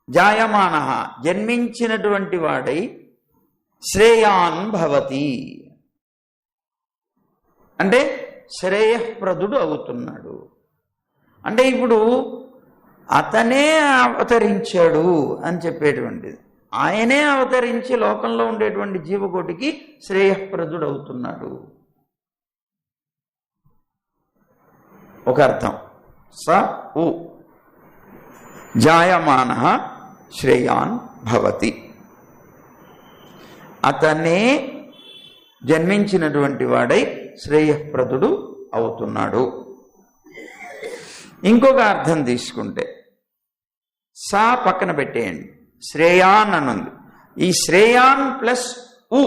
A: జాయమానః జన్మించినటువంటి వాడై, శ్రేయాన్ భవతి అంటే శ్రేయఃప్రదుడు అవుతున్నాడు. అంటే ఇప్పుడు అతనే అవతరించాడు అని చెప్పేటువంటిది. ఆయనే అవతరించి లోకంలో ఉండేటువంటి జీవకోటికి శ్రేయఃప్రదుడు అవుతున్నాడు ఒక అర్థం. స ఉ జాయమానః శ్రేయాన్ భవతి. అతనే జన్మించినటువంటి వాడై శ్రేయఃప్రదుడు అవుతున్నాడు. ఇంకొక అర్థం తీసుకుంటే సా పక్కన పెట్టేయండి, శ్రేయాన్ అనుంది. ఈ శ్రేయాన్ ప్లస్ ఉ,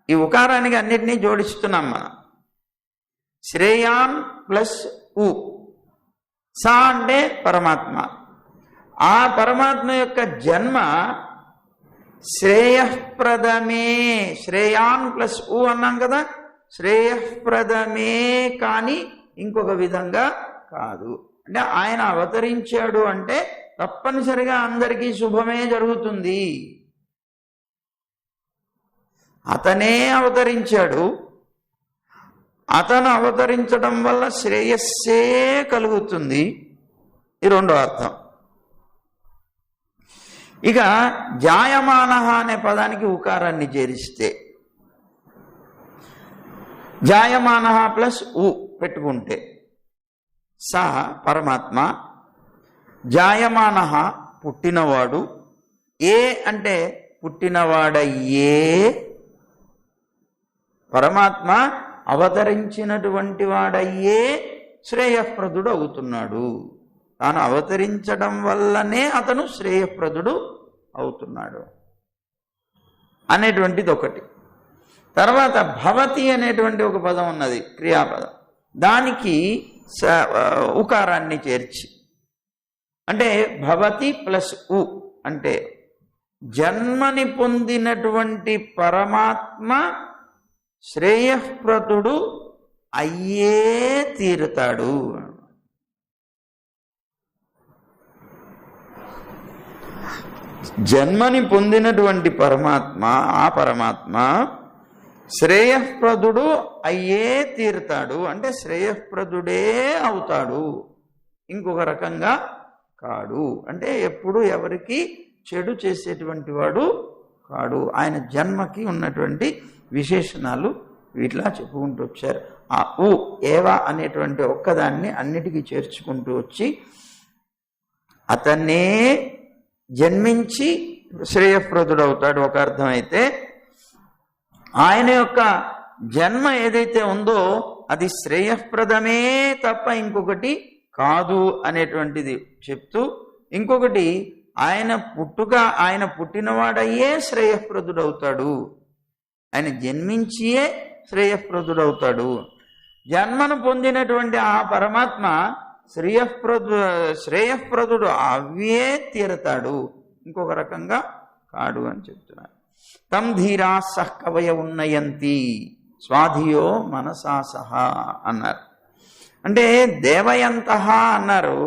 A: ఈ ఉకారానికి అన్నిటినీ జోడిస్తున్నాం మనం. శ్రేయాన్ ప్లస్ ఉ, సా అంటే పరమాత్మ. ఆ పరమాత్మ యొక్క జన్మ శ్రేయఃప్రదమే. శ్రేయాన్ ప్లస్ ఉ అన్నాం కదా, శ్రేయఃప్రదమే కానీ ఇంకొక విధంగా కాదు. అంటే ఆయన అవతరించాడు అంటే తప్పనిసరిగా అందరికీ శుభమే జరుగుతుంది. అతనే అవతరించాడు, అతను అవతరించడం వల్ల శ్రేయస్సే కలుగుతుంది. ఈ రెండో అర్థం. ఇక జాయమాన అనే పదానికి ఉకారాన్ని చేరిస్తే, జాయమాన ప్లస్ ఉ పెట్టుకుంటే సా పరమాత్మ, జాయమాన పుట్టినవాడు, ఏ అంటే పుట్టినవాడయ్యే పరమాత్మ అవతరించినటువంటి వాడయ్యే శ్రేయఃప్రదుడు అవుతున్నాడు. తాను అవతరించడం వల్లనే అతను శ్రేయఃప్రదుడు అవుతున్నాడు అనేటువంటిది ఒకటి. తర్వాత భవతి అనేటువంటి ఒక పదం ఉన్నది, క్రియాపదం. దానికి ఉకారాన్ని చేర్చి, అంటే భవతి ప్లస్ ఉ అంటే జన్మని పొందినటువంటి పరమాత్మ శ్రేయఃప్రదుడు అయ్యే తీరుతాడు. జన్మని పొందినటువంటి పరమాత్మ, ఆ పరమాత్మ శ్రేయఃప్రదుడు అయ్యే తీరుతాడు. అంటే శ్రేయఃప్రదుడే అవుతాడు, ఇంకొక రకంగా కాడు. అంటే ఎప్పుడు ఎవరికి చెడు చేసేటువంటి వాడు కాడు. ఆయన జన్మకి ఉన్నటువంటి విశేషణాలు వీటిలా చెప్పుకుంటూ వచ్చారు. ఆ ఉ ఏవా అనేటువంటి ఒక్కదాన్ని అన్నిటికీ చేర్చుకుంటూ వచ్చి అతన్నే జన్మించి శ్రేయఃప్రదుడు అవుతాడు ఒక అర్థం అయితే, ఆయన యొక్క జన్మ ఏదైతే ఉందో అది శ్రేయఃప్రదమే తప్ప ఇంకొకటి కాదు అనేటువంటిది చెప్తూ, ఇంకొకటి ఆయన ఆయన పుట్టినవాడయ్యే శ్రేయఃప్రదుడు అవుతాడు, ఆయన జన్మించియే శ్రేయఃప్రదుడు అవుతాడు. జన్మను పొందినటువంటి ఆ పరమాత్మ శ్రేయఃప్రదుడు అవ్వే తీరతాడు, ఇంకొక రకంగా కాడు అని చెప్తున్నారు. తం ధీరా సహ కవయ ఉన్నయంతి స్వాధియో మనసా సహా అన్నారు. అంటే దేవయంత అన్నారు.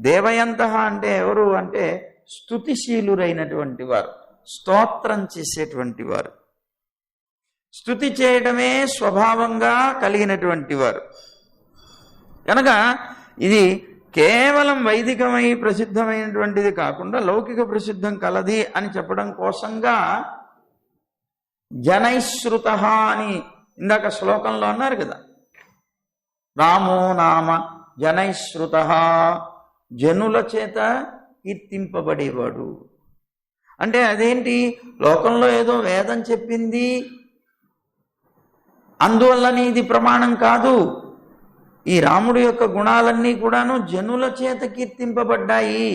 A: దేవయంత అంటే ఎవరు అంటే స్తుతిశీలురైనటువంటి వారు, స్తోత్రం చేసేటువంటి వారు, స్తుతి చేయడమే స్వభావంగా కలిగినటువంటి వారు. కనుక ఇది కేవలం వైదికమై ప్రసిద్ధమైనటువంటిది కాకుండా లౌకిక ప్రసిద్ధం కలది అని చెప్పడం కోసంగా జనైశ్రుత అని ఇందాక శ్లోకంలో అన్నారు కదా, రామో నామ జనైశ్రుత, జనుల చేత కీర్తింపబడేవాడు. అంటే అదేంటి, లోకంలో ఏదో వేదం చెప్పింది అందువల్లనే ఇది ప్రమాణం కాదు. ఈ రాముడి యొక్క గుణాలన్నీ కూడాను జనుల చేత కీర్తింపబడ్డాయి.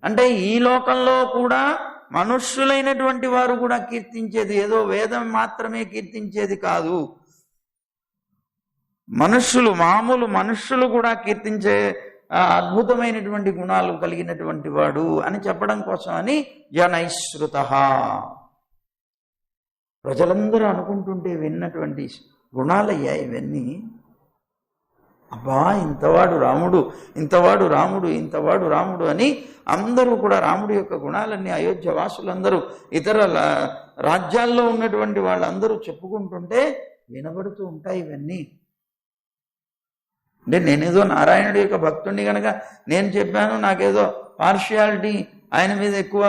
A: అంటే ఈ లోకంలో కూడా మనుష్యులైనటువంటి వారు కూడా కీర్తించేది, ఏదో వేదం మాత్రమే కీర్తించేది కాదు. మామూలు మనుష్యులు కూడా కీర్తించే అద్భుతమైనటువంటి గుణాలు కలిగినటువంటి వాడు అని చెప్పడం కోసమని జనైశ్రుత. ప్రజలందరూ అనుకుంటుంటే విన్నటువంటి గుణాలయ్యా ఇవన్నీ. అబ్బా, ఇంతవాడు రాముడు, ఇంతవాడు రాముడు, ఇంతవాడు రాముడు అని అందరూ కూడా రాముడి యొక్క గుణాలన్నీ అయోధ్య వాసులందరూ, ఇతర రాజ్యాల్లో ఉన్నటువంటి వాళ్ళందరూ చెప్పుకుంటుంటే వినబడుతూ ఉంటాయి ఇవన్నీ. అంటే నేనేదో నారాయణుడి యొక్క భక్తుడిని కనుక నేను చెప్పాను, నాకేదో పార్షియాలిటీ ఆయన మీద ఎక్కువ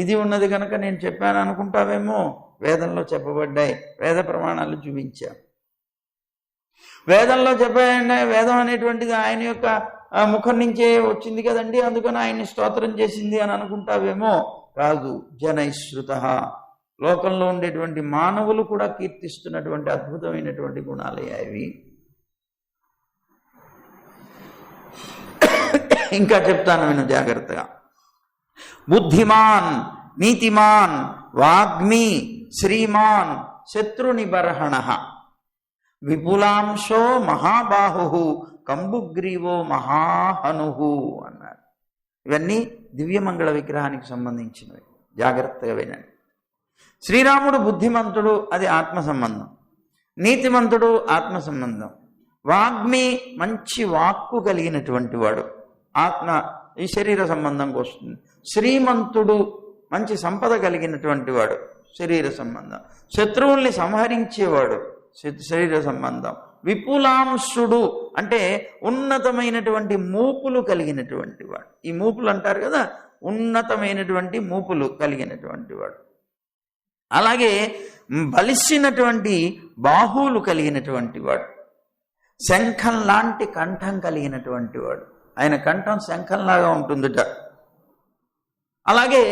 A: ఇది ఉన్నది కనుక నేను చెప్పాను అనుకుంటావేమో. వేదంలో చెప్పబడ్డాయి, వేద ప్రమాణాలు చూపించా. వేదంలో చెప్పాయంటే వేదం అనేటువంటిది ఆయన యొక్క ముఖం నుంచే వచ్చింది కదండి, అందుకని ఆయన్ని స్తోత్రం చేసింది అని అనుకుంటావేమో. కాదు, జనైశ్రుత, లోకంలో ఉండేటువంటి మానవులు కూడా కీర్తిస్తున్నటువంటి అద్భుతమైనటువంటి గుణాలే అవి. ఇంకా చెప్తాను నేను జాగ్రత్తగా. బుద్ధిమాన్, నీతిమాన్, వాగ్మి, శ్రీమాన్, శత్రునిబర్హణ, విపులాంశో మహాబాహు, కంబుగ్రీవో మహాహను అన్నారు. ఇవన్నీ దివ్యమంగళ విగ్రహానికి సంబంధించినవి, జాగ్రత్తగా వినండి. శ్రీరాముడు బుద్ధిమంతుడు, అది ఆత్మ సంబంధం. నీతిమంతుడు ఆత్మ సంబంధం. వాగ్మి మంచి వాక్కు కలిగినటువంటి వాడు, ఆత్మ ఈ శరీర సంబంధంకి వస్తుంది. శ్రీమంతుడు మంచి సంపద కలిగినటువంటి వాడు, శరీర సంబంధం. శత్రువుల్ని సంహరించేవాడు, శరీర సంబంధం. విపులాంశుడు అంటే ఉన్నతమైనటువంటి మూపులు కలిగినటువంటి వాడు. ఈ మూపులు అంటారు కదా, ఉన్నతమైనటువంటి మూపులు కలిగినటువంటి వాడు. అలాగే బలిసినటువంటి బాహువులు కలిగినటువంటి వాడు. శంఖం లాంటి కంఠం కలిగినటువంటి వాడు. ఆయన కంఠం శంఖంలాగా ఉంటుందిట. అలాగే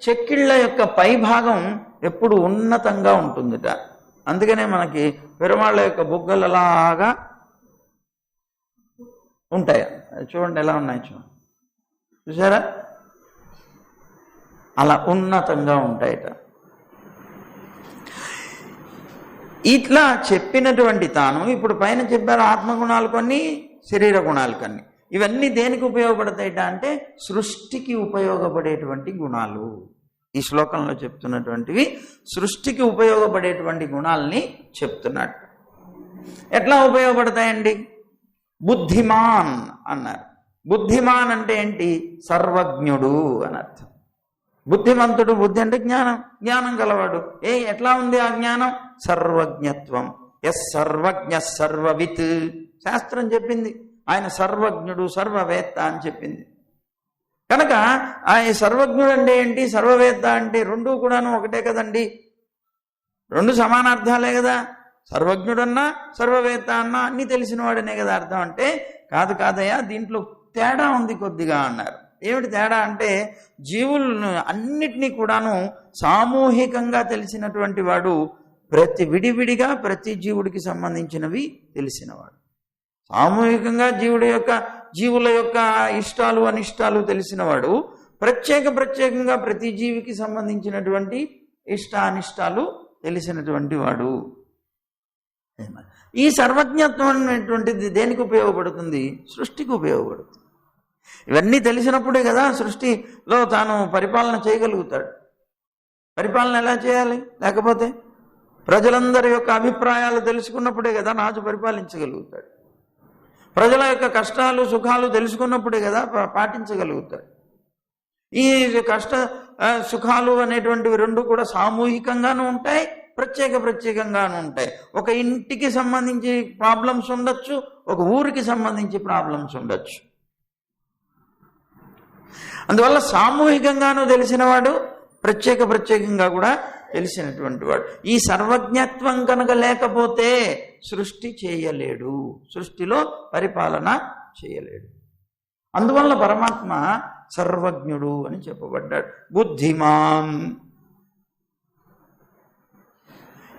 A: చెక్కిళ్ళ యొక్క పైభాగం ఎప్పుడు ఉన్నతంగా ఉంటుందిట. అందుకనే మనకి పెరుమాళ్ళ యొక్క బుగ్గలలాగా ఉంటాయి. చూడండి ఎలా ఉన్నాయి, చూడండి, చూసారా, అలా ఉన్నతంగా ఉంటాయట. ఇట్లా చెప్పినటువంటి తాను ఇప్పుడు పైన చెప్పారు ఆత్మగుణాలు కొన్ని, శరీర గుణాలు కొన్ని. ఇవన్నీ దేనికి ఉపయోగపడతాయిట అంటే సృష్టికి ఉపయోగపడేటువంటి గుణాలు. ఈ శ్లోకంలో చెప్తున్నటువంటివి సృష్టికి ఉపయోగపడేటువంటి గుణాలని చెప్తున్నాడు. ఎట్లా ఉపయోగపడతాయండి? బుద్ధిమాన్ అన్నారు. బుద్ధిమాన్ అంటే ఏంటి? సర్వజ్ఞుడు అని అర్థం. బుద్ధిమంతుడు, బుద్ధి అంటే జ్ఞానం, జ్ఞానం గలవాడు. ఎట్లా ఉంది ఆ జ్ఞానం? సర్వజ్ఞత్వం. ఎస్ సర్వజ్ఞ సర్వవిత్, శాస్త్రం చెప్పింది. ఆయన సర్వజ్ఞుడు, సర్వవేత్త అని చెప్పింది. కనుక ఆయన సర్వజ్ఞుడు అంటే ఏంటి, సర్వవేత్త అంటే రెండూ కూడాను ఒకటే కదండి, రెండు సమానార్థాలే కదా. సర్వజ్ఞుడన్నా సర్వవేత్త అన్నా అన్నీ తెలిసిన వాడనే కదా అర్థం. అంటే కాదయ్యా, దీంట్లో తేడా ఉంది కొద్దిగా అన్నారు. ఏమిటి తేడా అంటే జీవులను అన్నిటినీ కూడాను సామూహికంగా తెలిసినటువంటి వాడు, ప్రతి విడివిడిగా ప్రతి జీవుడికి సంబంధించినవి తెలిసినవాడు. సామూహికంగా జీవుల యొక్క ఇష్టాలు అనిష్టాలు తెలిసినవాడు, ప్రత్యేకంగా ప్రతి జీవికి సంబంధించినటువంటి ఇష్ట అనిష్టాలు తెలిసినటువంటి వాడు. ఈ సర్వజ్ఞత్వం అనేటువంటిది దేనికి ఉపయోగపడుతుంది? సృష్టికి ఉపయోగపడుతుంది. ఇవన్నీ తెలిసినప్పుడే కదా సృష్టిలో తాను పరిపాలన చేయగలుగుతాడు. పరిపాలన ఎలా చేయాలి? లేకపోతే ప్రజలందరి యొక్క అభిప్రాయాలు తెలుసుకున్నప్పుడే కదా రాజు పరిపాలించగలుగుతాడు. ప్రజల యొక్క కష్టాలు సుఖాలు తెలుసుకున్నప్పుడే కదా పాటించగలుగుతాడు. ఈ కష్ట సుఖాలు అనేటువంటివి రెండు కూడా సామూహికంగానూ ఉంటాయి, ప్రత్యేకంగానూ ఉంటాయి. ఒక ఇంటికి సంబంధించి ప్రాబ్లమ్స్ ఉండొచ్చు, ఒక ఊరికి సంబంధించి ప్రాబ్లమ్స్ ఉండొచ్చు. అందువల్ల సామూహికంగానూ తెలిసినవాడు, ప్రత్యేకంగా కూడా తెలిసినటువంటి వాడు. ఈ సర్వజ్ఞత్వం కనుక లేకపోతే సృష్టి చేయలేడు, సృష్టిలో పరిపాలన చేయలేడు. అందువల్ల పరమాత్మ సర్వజ్ఞుడు అని చెప్పబడ్డాడు. బుద్ధిమాన్.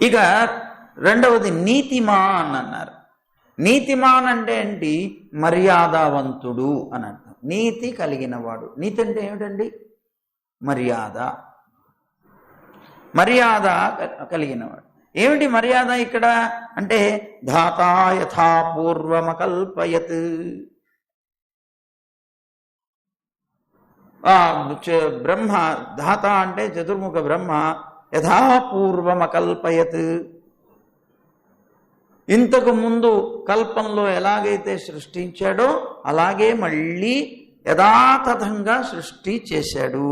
A: ఇక రెండవది నీతిమాన్ అన్నారు. నీతిమాన్ అంటే ఏంటి? మర్యాదవంతుడు అని అర్థం. నీతి కలిగినవాడు. నీతి అంటే ఏమిటండి? మర్యాద కలిగినవాడు. ఏమిటి మర్యాద ఇక్కడ అంటే? ధాతా యథా పూర్వమకల్పయత్. బ్రహ్మ ధాత అంటే చతుర్ముఖ బ్రహ్మ. యథా పూర్వమకల్పయత్, ఇంతకు ముందు కల్పంలో ఎలాగైతే సృష్టించాడో అలాగే మళ్ళీ యథాతథంగా సృష్టి చేశాడు.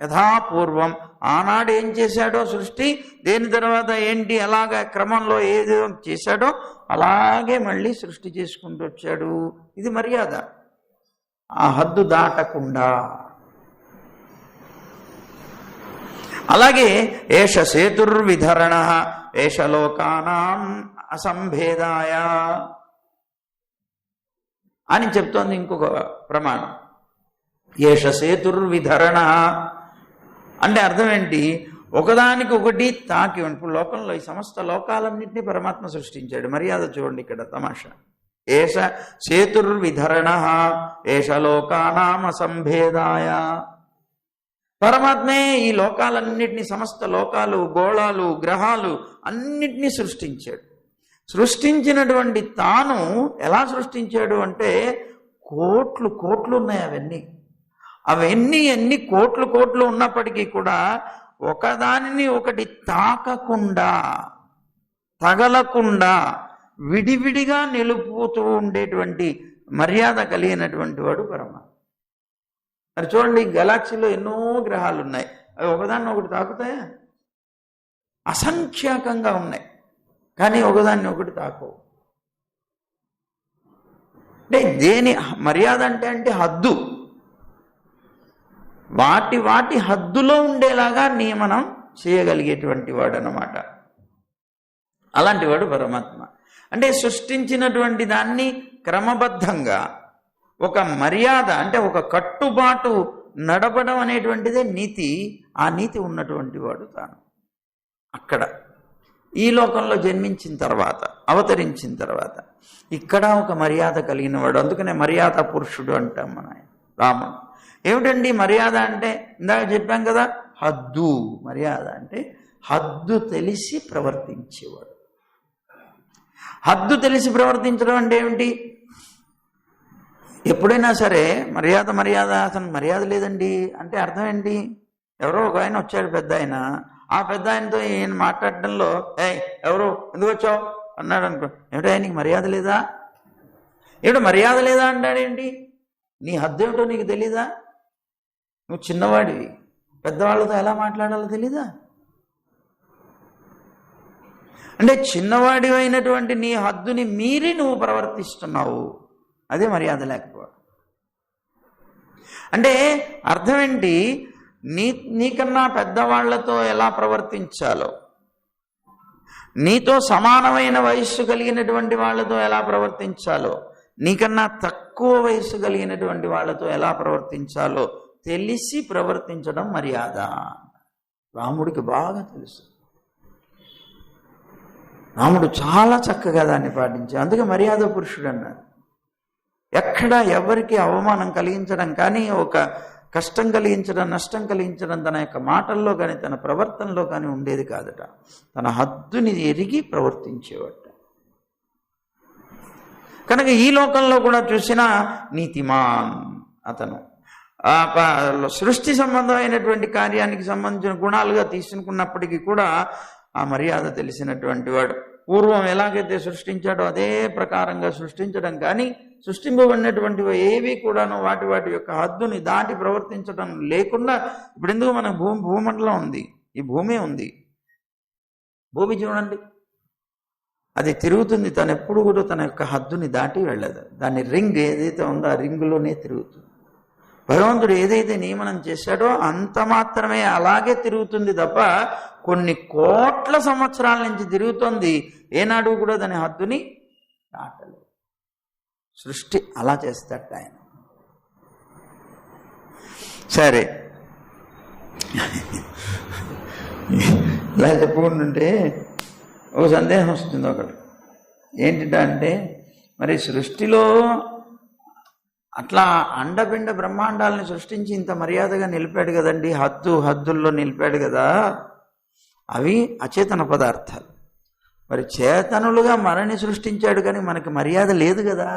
A: యథాపూర్వం, ఆనాడు ఏం చేశాడో సృష్టి, దేని తర్వాత ఏంటి అలాగా క్రమంలో ఏదో చేశాడో అలాగే మళ్ళీ సృష్టి చేసుకుంటూ వచ్చాడు. ఇది మర్యాద, ఆ హద్దు దాటకుండా. అలాగే ఏష సేతుర్విధరణ ఏష లోకానాం అసంభేదాయ. అని చెప్తోంది ఇంకొక ప్రమాణం. ఏష సేతుర్విధరణ అంటే అర్థం ఏంటి? ఒకదానికొకటి తాకి. ఇప్పుడు లోకంలో ఈ సమస్త లోకాలన్నింటినీ పరమాత్మ సృష్టించాడు. మర్యాద చూడండి ఇక్కడ తమాషా. ఏష సేతుర్విధరణ ఏష లోకానామ సంభేదాయ. పరమాత్మే ఈ లోకాలన్నింటినీ, సమస్త లోకాలు, గోళాలు, గ్రహాలు అన్నిటినీ సృష్టించాడు. సృష్టించినటువంటి తాను ఎలా సృష్టించాడు అంటే కోట్లు కోట్లు ఉన్నాయి. అవన్నీ ఎన్ని కోట్లు కోట్లు ఉన్నప్పటికీ కూడా ఒకదానిని ఒకటి తాకకుండా, తగలకుండా విడివిడిగా నిలుపుతూ ఉండేటువంటి మర్యాద కలిగినటువంటి వాడు పరమాత్మ. మరి చూడండి, గెలాక్సీలో ఎన్నో గ్రహాలు ఉన్నాయి. అవి ఒకదాన్ని ఒకటి తాకుతాయా? అసంఖ్యాకంగా ఉన్నాయి, కానీ ఒకదాన్ని ఒకటి తాకవు. అంటే దేని మర్యాద అంటే హద్దు. వాటి హద్దులో ఉండేలాగా నియమనం చేయగలిగేటువంటి వాడు అన్నమాట. అలాంటి వాడు పరమాత్మ. అంటే సృష్టించినటువంటి దాన్ని క్రమబద్ధంగా ఒక మర్యాద అంటే ఒక కట్టుబాటు నడపడం అనేటువంటిదే నీతి. ఆ నీతి ఉన్నటువంటి వాడు తాను. అక్కడ ఈ లోకంలో జన్మించిన తర్వాత, అవతరించిన తర్వాత ఇక్కడ ఒక మర్యాద కలిగిన వాడు. అందుకనే మర్యాద పురుషుడు అంటాం మన రాముడు. ఏమిటండి మర్యాద అంటే? ఇందాక చెప్పాం కదా, హద్దు. మర్యాద అంటే హద్దు తెలిసి ప్రవర్తించేవాడు. హద్దు తెలిసి ప్రవర్తించడం అంటే ఏమిటి? ఎప్పుడైనా సరే మర్యాద అతను మర్యాద లేదండి అంటే అర్థం ఏంటి? ఎవరో ఒక ఆయన వచ్చాడు, పెద్ద ఆయన. ఆ పెద్ద ఆయనతో ఈయన మాట్లాడటంలో ఎవరు ఎందుకు వచ్చావు అన్నాడు అనుకో, ఏమిటో ఆయనకి మర్యాద లేదా? ఏమిటో మర్యాద లేదా అంటాడేంటి? నీ హద్దు ఏమిటో నీకు తెలీదా? నువ్వు చిన్నవాడివి, పెద్దవాళ్ళతో ఎలా మాట్లాడాలో తెలీదా? అంటే చిన్నవాడి అయినటువంటి నీ హద్దుని మీరి నువ్వు ప్రవర్తిస్తున్నావు. అదే మర్యాద లేకపోవడం. అంటే అర్థం ఏంటి? నీకన్నా పెద్దవాళ్లతో ఎలా ప్రవర్తించాలో, నీతో సమానమైన వయస్సు కలిగినటువంటి వాళ్ళతో ఎలా ప్రవర్తించాలో, నీకన్నా తక్కువ వయస్సు కలిగినటువంటి వాళ్ళతో ఎలా ప్రవర్తించాలో తెలిసి ప్రవర్తించడం మర్యాద. రాముడికి బాగా తెలుసు. రాముడు చాలా చక్కగా దాన్ని పాటించాడు. అందుకే మర్యాద పురుషుడు అన్నారు. ఎక్కడ ఎవరికి అవమానం కలిగించడం కానీ, ఒక కష్టం కలిగించడం, నష్టం కలిగించడం తన యొక్క మాటల్లో కానీ తన ప్రవర్తనలో కానీ ఉండేది కాదట. తన హద్దుని ఎరిగి ప్రవర్తించేవాట. కనుక ఈ లోకంలో కూడా చూసినా నీతిమాన్ అతను. సృష్టి సంబంధమైనటువంటి కార్యానికి సంబంధించిన గుణాలుగా తీసుకున్నప్పటికీ కూడా ఆ మర్యాద తెలిసినటువంటి వాడు. పూర్వం ఎలాగైతే సృష్టించాడో అదే ప్రకారంగా సృష్టించడం కానీ, సృష్టింపబడినటువంటివి ఏవి కూడాను వాటి యొక్క హద్దుని దాటి ప్రవర్తించడం లేకుండా, ఇప్పుడు ఎందుకు మన భూమండలం ఉంది, ఈ భూమి ఉంది. భూమి చూడండి, అది తిరుగుతుంది. తను ఎప్పుడు కూడా తన యొక్క హద్దుని దాటి వెళ్ళదు. దాని రింగ్ ఏదైతే ఉందో ఆ రింగులోనే తిరుగుతుంది. భగవంతుడు ఏదైతే నియమనం చేశాడో అంత మాత్రమే అలాగే తిరుగుతుంది తప్ప కొన్ని కోట్ల సంవత్సరాల నుంచి తిరుగుతుంది. ఏనాడు కూడా దాని హద్దుని దాటలేదు. సృష్టి అలా చేస్తాడు ఆయన. సరే, ఇలా చెప్పుకుంటుంటే ఒక సందేహం వస్తుంది ఒకటి. ఏంటంటే మరి సృష్టిలో అట్లా అండపిండ బ్రహ్మాండాలని సృష్టించి ఇంత మర్యాదగా నిలిపాడు కదండి, హద్దుల్లో నిలిపాడు కదా. అవి అచేతన పదార్థాలు. మరి చేతనులుగా మనని సృష్టించాడు కానీ మనకి మర్యాద లేదు కదా.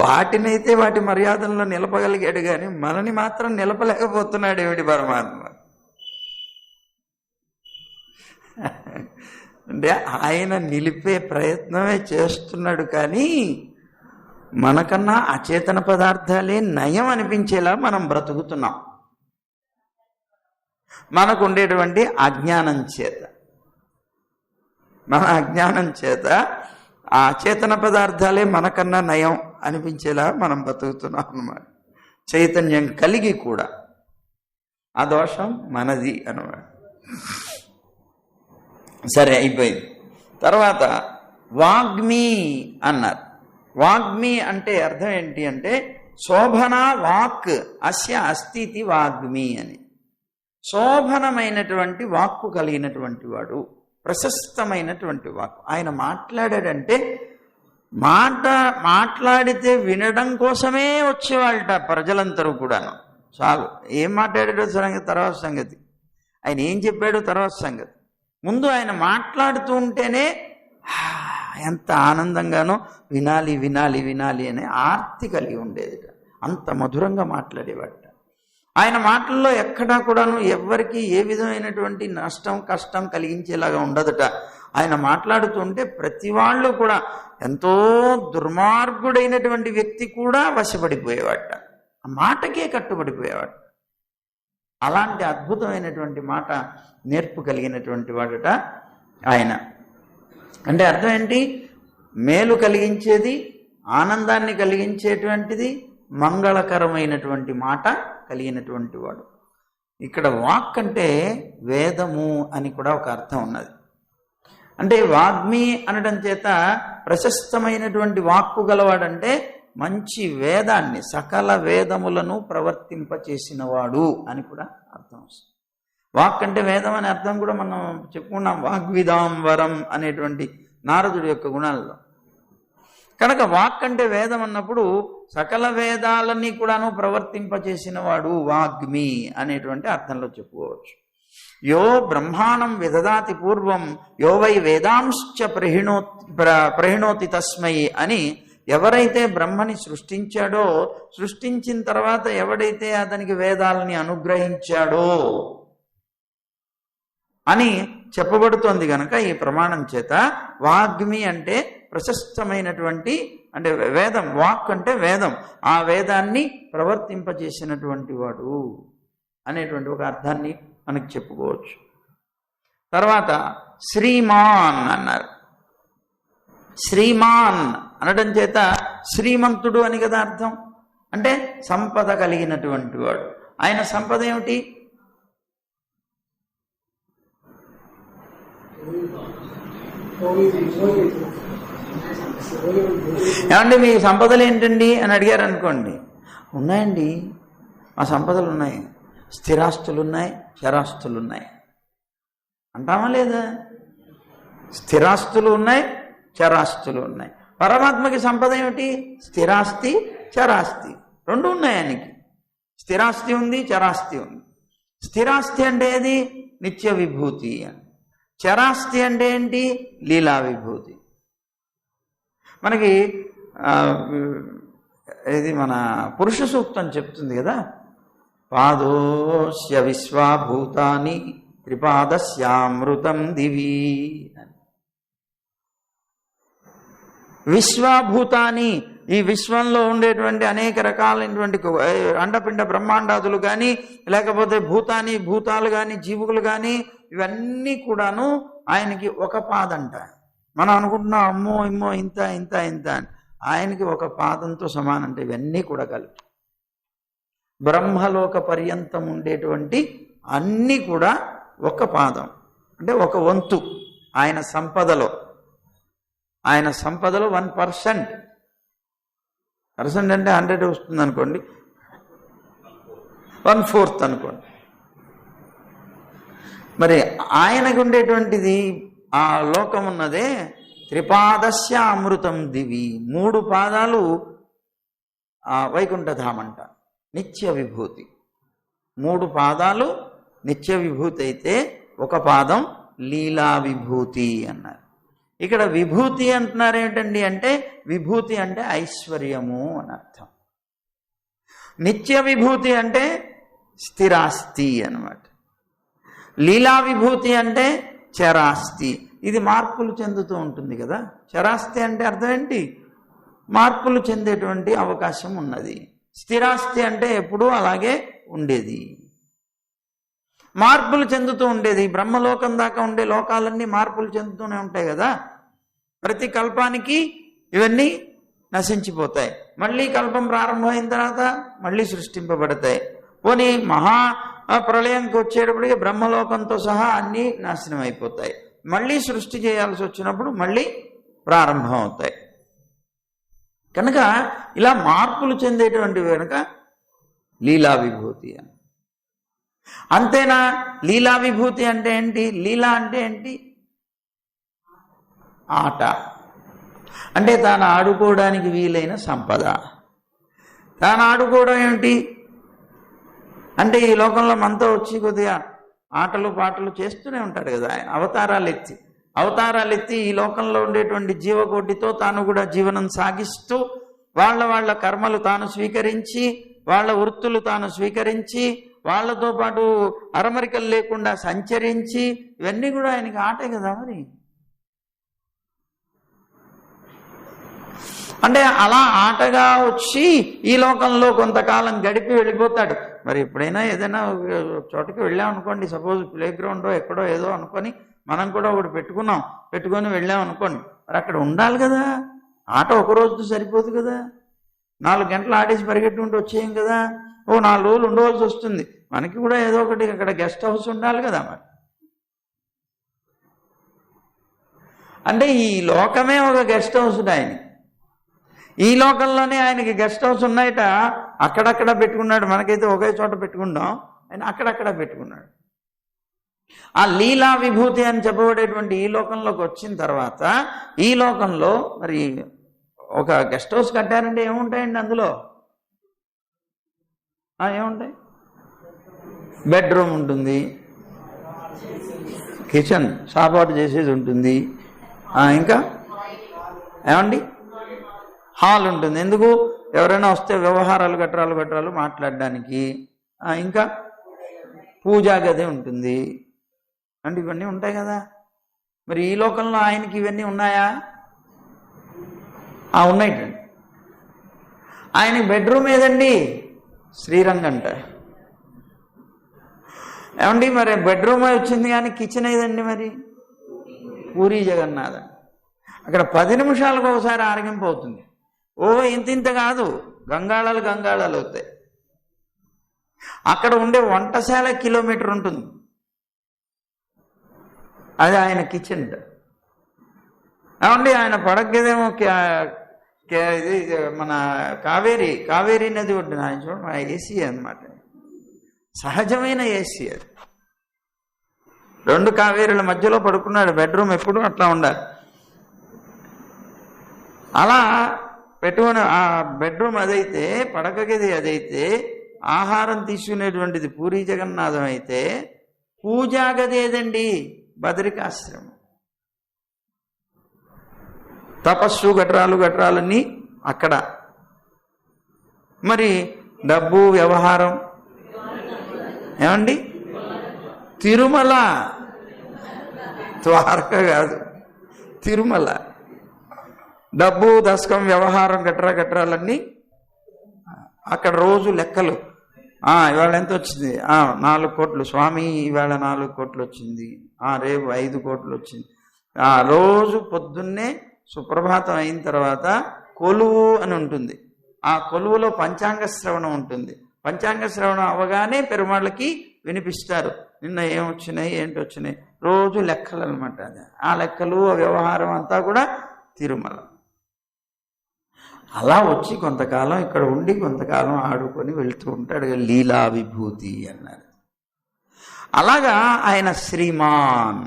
A: వాటినైతే వాటి మర్యాదల్లో నిలపగలిగాడు కానీ మనని మాత్రం నిలపలేకపోతున్నాడు ఏమిటి పరమాత్మ? అంటే ఆయన నిలిపే ప్రయత్నమే చేస్తున్నాడు కానీ మనకన్నా అచేతన పదార్థాలే నయం అనిపించేలా మనం బ్రతుకుతున్నాం. మనకు ఉండేటువంటి అజ్ఞానం చేత, మన అజ్ఞానం చేత ఆ అచేతన పదార్థాలే మనకన్నా నయం అనిపించేలా మనం బతుకుతున్నాం అన్నమాట. చైతన్యం కలిగి కూడా ఆ దోషం మనది అన్నమాట. సరే, అయిపోయింది. తర్వాత వాగ్మి అన్నారు. వాగ్మి అంటే అర్థం ఏంటి అంటే శోభన వాక్ అస్య అస్థితి వాగ్మి అని. శోభనమైనటువంటి వాక్కు కలిగినటువంటి వాడు, ప్రశస్తమైనటువంటి వాక్కు. ఆయన మాట్లాడాడంటే మాట్లాడితే వినడం కోసమే వచ్చేవాళ్ళట ప్రజలందరూ కూడాను. చాలు, ఏం మాట్లాడాడో తర్వాత సంగతి, ఆయన ఏం చెప్పాడో తర్వాత సంగతి. ముందు ఆయన మాట్లాడుతూ ఉంటేనే ఎంత ఆనందంగానో వినాలి వినాలి వినాలి అనే ఆర్తి కలిగి ఉండేది. అంత మధురంగా మాట్లాడేవాడు. ఆయన మాటల్లో ఎక్కడా కూడాను ఎవ్వరికి ఏ విధమైనటువంటి నష్టం కష్టం కలిగించేలాగా ఉండదుట. ఆయన మాట్లాడుతుంటే ప్రతి వాళ్ళు కూడా, ఎంతో దుర్మార్గుడైనటువంటి వ్యక్తి కూడా వశపడిపోయేవాట, ఆ మాటకే కట్టుబడిపోయేవాడు. అలాంటి అద్భుతమైనటువంటి మాట నేర్పు కలిగినటువంటి వాడట ఆయన. అంటే అర్థం ఏంటి? మేలు కలిగించేది, ఆనందాన్ని కలిగించేటువంటిది, మంగళకరమైనటువంటి మాట కలిగినటువంటి వాడు. ఇక్కడ వాక్ అంటే వేదము అని కూడా ఒక అర్థం ఉన్నది. అంటే వాగ్మి అనడం చేత ప్రశస్తమైనటువంటి వాక్కు గలవాడంటే మంచి వేదాన్ని, సకల వేదములను ప్రవర్తింపచేసినవాడు అని కూడా అర్థం వస్తుంది. వాక్ అంటే వేదం అనే అర్థం కూడా మనం చెప్పుకున్నాం, వాగ్విదాం వరం అనేటువంటి నారదుడి యొక్క గుణాల్లో. కనుక వాక్ అంటే వేదం అన్నప్పుడు సకల వేదాలన్నీ కూడాను ప్రవర్తింపచేసిన వాడు వాగ్మి అనేటువంటి అర్థంలో చెప్పుకోవచ్చు. యో బ్రహ్మాణం విదదాతి పూర్వం యో వై వేదాంశ్చ ప్రహిణోతి తస్మై అని ఎవరైతే బ్రహ్మని సృష్టించాడో, సృష్టించిన తర్వాత ఎవడైతే అతనికి వేదాలని అనుగ్రహించాడో అని చెప్పబడుతోంది. గనక ఈ ప్రమాణం చేత వాగ్మి అంటే ప్రశస్తమైనటువంటి, అంటే వేదం, వాక్ అంటే వేదం, ఆ వేదాన్ని ప్రవర్తింపజేసినటువంటి వాడు అనేటువంటి ఒక అర్థాన్ని మనకు చెప్పుకోవచ్చు. తర్వాత శ్రీమాన్ అన్నారు. శ్రీమాన్ అనడం చేత శ్రీమంతుడు అని కదా అర్థం. అంటే సంపద కలిగినటువంటి వాడు. ఆయన సంపద ఏమిటి? ఏమండి మీ సంపదలు ఏంటండి అని అడిగారు అనుకోండి, ఉన్నాయండి మా సంపదలు ఉన్నాయి, స్థిరాస్తులు ఉన్నాయి, చరాస్తులు ఉన్నాయి అంటామా లేదా? స్థిరాస్తులు ఉన్నాయి, చరాస్తులు ఉన్నాయి. పరమాత్మకి సంపద ఏమిటి? స్థిరాస్తి చరాస్తి రెండు ఉన్నాయి. ఆయనకి స్థిరాస్తి ఉంది, చరాస్తి ఉంది. స్థిరాస్తి అంటే ఏది? నిత్య విభూతి అని. చరాస్తి అంటే ఏంటి? లీలా విభూతి. మనకి ఇది మన పురుష సూక్తం చెప్తుంది కదా, పాదోస్య విశ్వాభూతాని త్రిపాదస్యామృతం దివి. విశ్వాభూతాని, ఈ విశ్వంలో ఉండేటువంటి అనేక రకాలైనటువంటి అండపిండ బ్రహ్మాండాదులు కానీ, లేకపోతే భూతాని, భూతాలు కానీ, జీవులు కానీ, ఇవన్నీ కూడాను ఆయనకి ఒక పాదంట. మనం అనుకుంటున్నాం అమ్మో ఇమ్మో ఇంత ఇంత ఇంత అని. ఆయనకి ఒక పాదంతో సమానం. అంటే ఇవన్నీ కూడా కలిపి బ్రహ్మలోక పర్యంతం ఉండేటువంటి అన్నీ కూడా ఒక పాదం, అంటే ఒక వంతు ఆయన సంపదలో. ఆయన సంపదలో 1%. పర్సెంట్ అంటే 100 వస్తుంది అనుకోండి, 1/4 అనుకోండి. మరి ఆయనకు ఉండేటువంటిది ఆ లోకం ఉన్నదే త్రిపాదస్య అమృతం దివి. 3 పాదాలు వైకుంఠధామంట, నిత్య విభూతి. 3 పాదాలు నిత్య విభూతి అయితే ఒక పాదం లీలా విభూతి అన్నారు. ఇక్కడ విభూతి అంటున్నారు ఏంటండి అంటే, విభూతి అంటే ఐశ్వర్యము అని అర్థం. నిత్య విభూతి అంటే స్థిరాస్తి అన్నమాట. లీలా విభూతి అంటే చరాస్తి. ఇది మార్పులు చెందుతూ ఉంటుంది కదా. చరాస్తి అంటే అర్థం ఏంటి? మార్పులు చెందేటువంటి అవకాశం ఉన్నది. స్థిరాస్తి అంటే ఎప్పుడూ అలాగే ఉండేది, మార్పులు చెందుతూ ఉండేది. బ్రహ్మలోకం దాకా ఉండే లోకాలన్నీ మార్పులు చెందుతూనే ఉంటాయి కదా. ప్రతి కల్పానికి ఇవన్నీ నశించిపోతాయి. మళ్ళీ కల్పం ప్రారంభమైన తర్వాత మళ్ళీ సృష్టింపబడతాయి. పోనీ మహా ప్రళయంకి వచ్చేటప్పటికి బ్రహ్మలోకంతో సహా అన్నీ నాశనం అయిపోతాయి. మళ్ళీ సృష్టి చేయాల్సి వచ్చినప్పుడు మళ్ళీ ప్రారంభమవుతాయి. కనుక ఇలా మార్పులు చెందేటువంటి కనుక లీలా విభూతి అని. అంతేనా? లీలా విభూతి అంటే ఏంటి? లీలా అంటే ఏంటి? ఆట. అంటే తాను ఆడుకోవడానికి వీలైన సంపద. తాను ఆడుకోవడం ఏమిటి అంటే ఈ లోకంలో మనతో వచ్చి కొద్దిగా ఆటలు పాటలు చేస్తూనే ఉంటాడు కదా ఆయన. అవతారాలు ఎత్తి ఈ లోకంలో ఉండేటువంటి జీవకోటితో తాను కూడా జీవనం సాగిస్తూ వాళ్ళ కర్మలు తాను స్వీకరించి, వాళ్ళ వృత్తులు తాను స్వీకరించి, వాళ్ళతో పాటు అరమరికలు లేకుండా సంచరించి, ఇవన్నీ కూడా ఆయనకి ఆటే కదా. మరి అంటే అలా ఆటగా వచ్చి ఈ లోకంలో కొంతకాలం గడిపి వెళ్ళిపోతాడు. మరి ఎప్పుడైనా ఏదైనా చోటకి వెళ్ళామనుకోండి, సపోజ్ ప్లే గ్రౌండో ఎక్కడో ఏదో అనుకొని మనం కూడా ఒకటి పెట్టుకొని వెళ్ళామనుకోండి, మరి అక్కడ ఉండాలి కదా. ఆట ఒక రోజుతో సరిపోదు కదా. 4 గంటలు ఆడేసి పరిగెట్టుకుంటూ వచ్చేయం కదా. 4 రోజులు ఉండవలసి వస్తుంది. మనకి కూడా ఏదో ఒకటి అక్కడ గెస్ట్ హౌస్ ఉండాలి కదా. మరి అంటే ఈ లోకమే ఒక గెస్ట్ హౌస్ ఆయన. ఈ లోకంలోనే ఆయనకి గెస్ట్ హౌస్ ఉన్నాయట. అక్కడక్కడ పెట్టుకున్నాడు. మనకైతే ఒకే చోట పెట్టుకుంటాం, ఆయన అక్కడక్కడ పెట్టుకున్నాడు. ఆ లీలా విభూతి అని చెప్పబడేటువంటి ఈ లోకంలోకి వచ్చిన తర్వాత ఈ లోకంలో మరి ఒక గెస్ట్ హౌస్ కట్టారంటే ఏముంటాయండి అందులో? ఏముంటాయి? బెడ్రూమ్ ఉంటుంది, కిచెన్ సాపాటు చేసేది ఉంటుంది, ఇంకా ఏమండి హాల్ ఉంటుంది. ఎందుకు? ఎవరైనా వస్తే వ్యవహారాలు గట్రాలు మాట్లాడడానికి. ఇంకా పూజా గది ఉంటుంది. అంటే ఇవన్నీ ఉంటాయి కదా. మరి ఈ లోకంలో ఆయనకి ఇవన్నీ ఉన్నాయా? ఉన్నాయిటండి. ఆయనకి బెడ్రూమ్ ఏదండి? శ్రీరంగంట. ఏమండి మరి బెడ్రూమ్ వచ్చింది కానీ కిచెన్ ఏదండి? మరి పూరీ జగన్నాథ. అక్కడ 10 నిమిషాలకు ఒకసారి ఆరగింపు అవుతుంది. ఇంత కాదు, గంగాళాలు అవుతాయి. అక్కడ ఉండే వంటశాల కిలోమీటర్ ఉంటుంది. అది ఆయన కిచెన్. ఏమండి ఆయన పడగ్గదేమో ఇది మన కావేరీ నది ఒడ్డున ఆయన చూడండి, మన ఏసీ అన్నమాట. సహజమైన ఏసీ అది. 2 కావేరీల మధ్యలో పడుకున్నాడు. బెడ్రూమ్ ఎప్పుడు అట్లా ఉండాలి. అలా పెట్టుకుని ఆ బెడ్రూమ్ అదైతే, పడక గది అదైతే, ఆహారం తీసుకునేటువంటిది పూరీ జగన్నాథం అయితే, పూజా గది ఏదండి? బదరికాశ్రమం. తపస్సు గట్రాలన్నీ అక్కడ. మరి డబ్బు వ్యవహారం ఏమండి? తిరుమల, ద్వారక కాదు, తిరుమల. డబ్బు దశకం వ్యవహారం గట్రాలన్నీ అక్కడ. రోజు లెక్కలు. ఇవాళ ఎంత వచ్చింది? 4 కోట్లు స్వామి, ఇవాళ 4 కోట్లు వచ్చింది. రేపు 5 కోట్లు వచ్చింది. రోజు పొద్దున్నే సుప్రభాతం అయిన తర్వాత కొలువు అని ఉంటుంది. ఆ కొలువులో పంచాంగ శ్రవణం ఉంటుంది. పంచాంగ శ్రవణం అవగానే పెరుమాళ్ళకి వినిపిస్తారు. నిన్న ఏమొచ్చినాయి, ఏంటి వచ్చినాయి, రోజు లెక్కలు అనమాట. అది ఆ లెక్కలు, ఆ వ్యవహారం అంతా కూడా తిరుమల. అలా వచ్చి కొంతకాలం ఇక్కడ ఉండి కొంతకాలం ఆడుకొని వెళుతూ ఉంటాడు. లీలా విభూతి అన్నారు. అలాగా ఆయన శ్రీమాన్.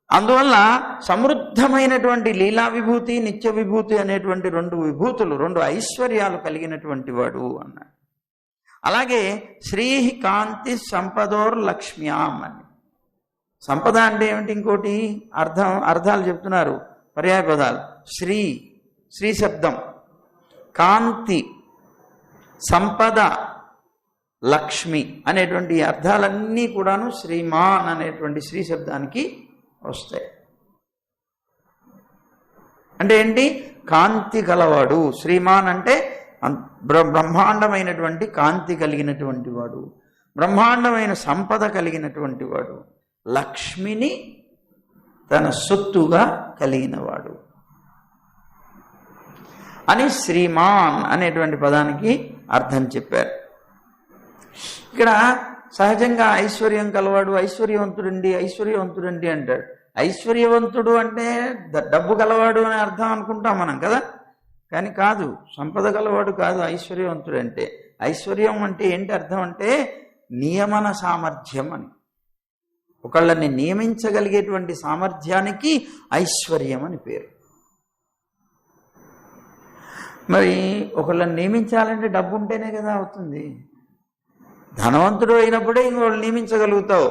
A: అందువల్ల సమృద్ధమైనటువంటి లీలా విభూతి, నిత్య విభూతి అనేటువంటి 2 విభూతులు, 2 ఐశ్వర్యాలు కలిగినటువంటి వాడు అన్నాడు. అలాగే శ్రీ కాంతి సంపదోర్ లక్ష్మ్యాం అని. సంపద అంటే ఏమిటి? ఇంకోటి అర్థాలు చెప్తున్నారు, పర్యాయ పదాలు. శ్రీ శబ్దం, కాంతి, సంపద, లక్ష్మి అనేటువంటి అర్థాలన్నీ కూడాను శ్రీమాన్ అనేటువంటి శ్రీ శబ్దానికి వస్తాయి. అంటే ఏంటి? కాంతి గలవాడు. శ్రీమాన్ అంటే బ్రహ్మాండమైనటువంటి కాంతి కలిగినటువంటి వాడు, బ్రహ్మాండమైన సంపద కలిగినటువంటి వాడు, లక్ష్మిని తన సొత్తుగా కలిగినవాడు అని శ్రీమాన్ అనేటువంటి పదానికి అర్థం చెప్పారు. ఇక్కడ సహజంగా ఐశ్వర్యం కలవాడు, ఐశ్వర్యవంతుడండి అంటాడు. ఐశ్వర్యవంతుడు అంటే డబ్బు గలవాడు అని అర్థం అనుకుంటాం మనం కదా, కానీ కాదు, సంపద గలవాడు కాదు ఐశ్వర్యవంతుడు అంటే. ఐశ్వర్యం అంటే ఏంటి అర్థం అంటే నియమన సామర్థ్యం అని. ఒకళ్ళని నియమించగలిగేటువంటి సామర్థ్యానికి ఐశ్వర్యం అని పేరు. మరి ఒకళ్ళని నియమించాలంటే డబ్బు ఉంటేనే కదా అవుతుంది. ధనవంతుడు అయినప్పుడే ఇంకోళ్ళు నియమించగలుగుతావు,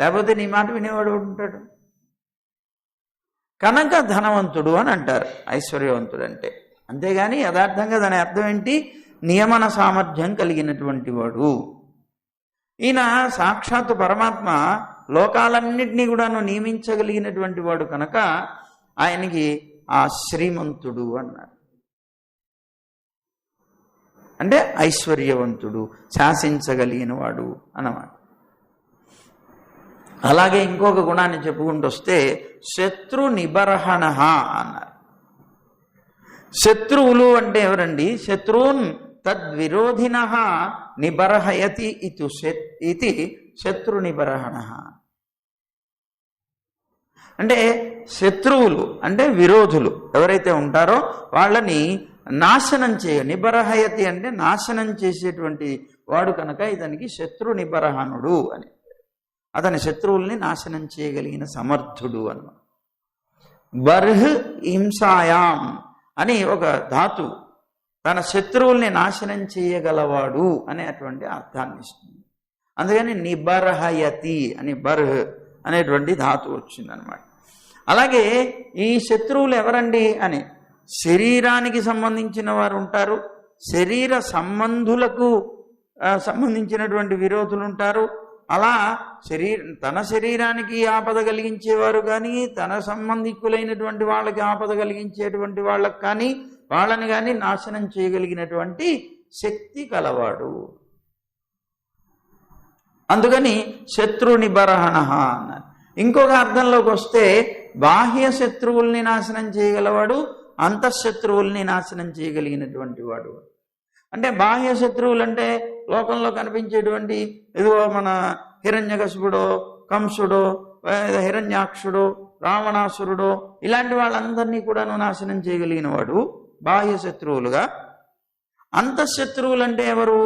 A: లేకపోతే నీ మాట వినేవాడు ఉంటాడు. కనుక ధనవంతుడు అని అంటారు ఐశ్వర్యవంతుడు అంటే. అంతేగాని యథార్థంగా దాని అర్థం ఏంటి? నియమన సామర్థ్యం కలిగినటువంటి వాడు. ఈయన సాక్షాత్తు పరమాత్మ లోకాలన్నింటినీ కూడాను నియమించగలిగినటువంటి వాడు కనుక ఆయనకి ఆ శ్రీమంతుడు అన్నారు. అంటే ఐశ్వర్యవంతుడు, శాసించగలిగిన వాడు అన్నమాట. అలాగే ఇంకొక గుణాన్ని చెప్పుకుంటూ వస్తే శత్రు నిబర్హణ అన్నారు. శత్రువులు అంటే ఎవరండి? శత్రువున్ తద్విరోధిన నిబర్హయతి ఇది శత్రు నిబర్హణ. అంటే శత్రువులు అంటే విరోధులు ఎవరైతే ఉంటారో వాళ్ళని నాశనం నిబర్హయతి అంటే నాశనం చేసేటువంటి వాడు కనుక ఇతనికి శత్రు నిబర్హణుడు అని. అతని శత్రువుల్ని నాశనం చేయగలిగిన సమర్థుడు అన్నమాట. బర్హ్ హింసాయాం అని ఒక ధాతు తన శత్రువుల్ని నాశనం చేయగలవాడు అనేటువంటి అర్థాన్ని ఇస్తుంది. అందుకని నిబర్హయతి అని బర్హ్ అనేటువంటి ధాతు వచ్చిందనమాట. అలాగే ఈ శత్రువులు ఎవరండి అని, శరీరానికి సంబంధించిన వారు ఉంటారు, శరీర సంబంధులకు సంబంధించినటువంటి విరోధులు ఉంటారు. అలా తన శరీరానికి ఆపద కలిగించేవారు కానీ, తన సంబంధికులైనటువంటి వాళ్ళకి ఆపద కలిగించేటువంటి వాళ్ళకి కానీ, వాళ్ళని కానీ నాశనం చేయగలిగినటువంటి శక్తి కలవాడు. అందుకని శత్రు నిబర్హణ అన్నారు. ఇంకొక అర్థంలోకి వస్తే బాహ్య శత్రువుల్ని నాశనం చేయగలవాడు, అంతఃశత్రువుల్ని నాశనం చేయగలిగినటువంటి వాడు. అంటే బాహ్య శత్రువులు అంటే లోకంలో కనిపించేటువంటి ఇదిగో మన హిరణ్యకశిపుడో, కంసుడో, హిరణ్యాక్షుడో, రావణాసురుడో ఇలాంటి వాళ్ళందరినీ కూడా నాశనం చేయగలిగిన వాడు బాహ్య శత్రువులుగా. అంతఃశత్రువులు అంటే ఎవరు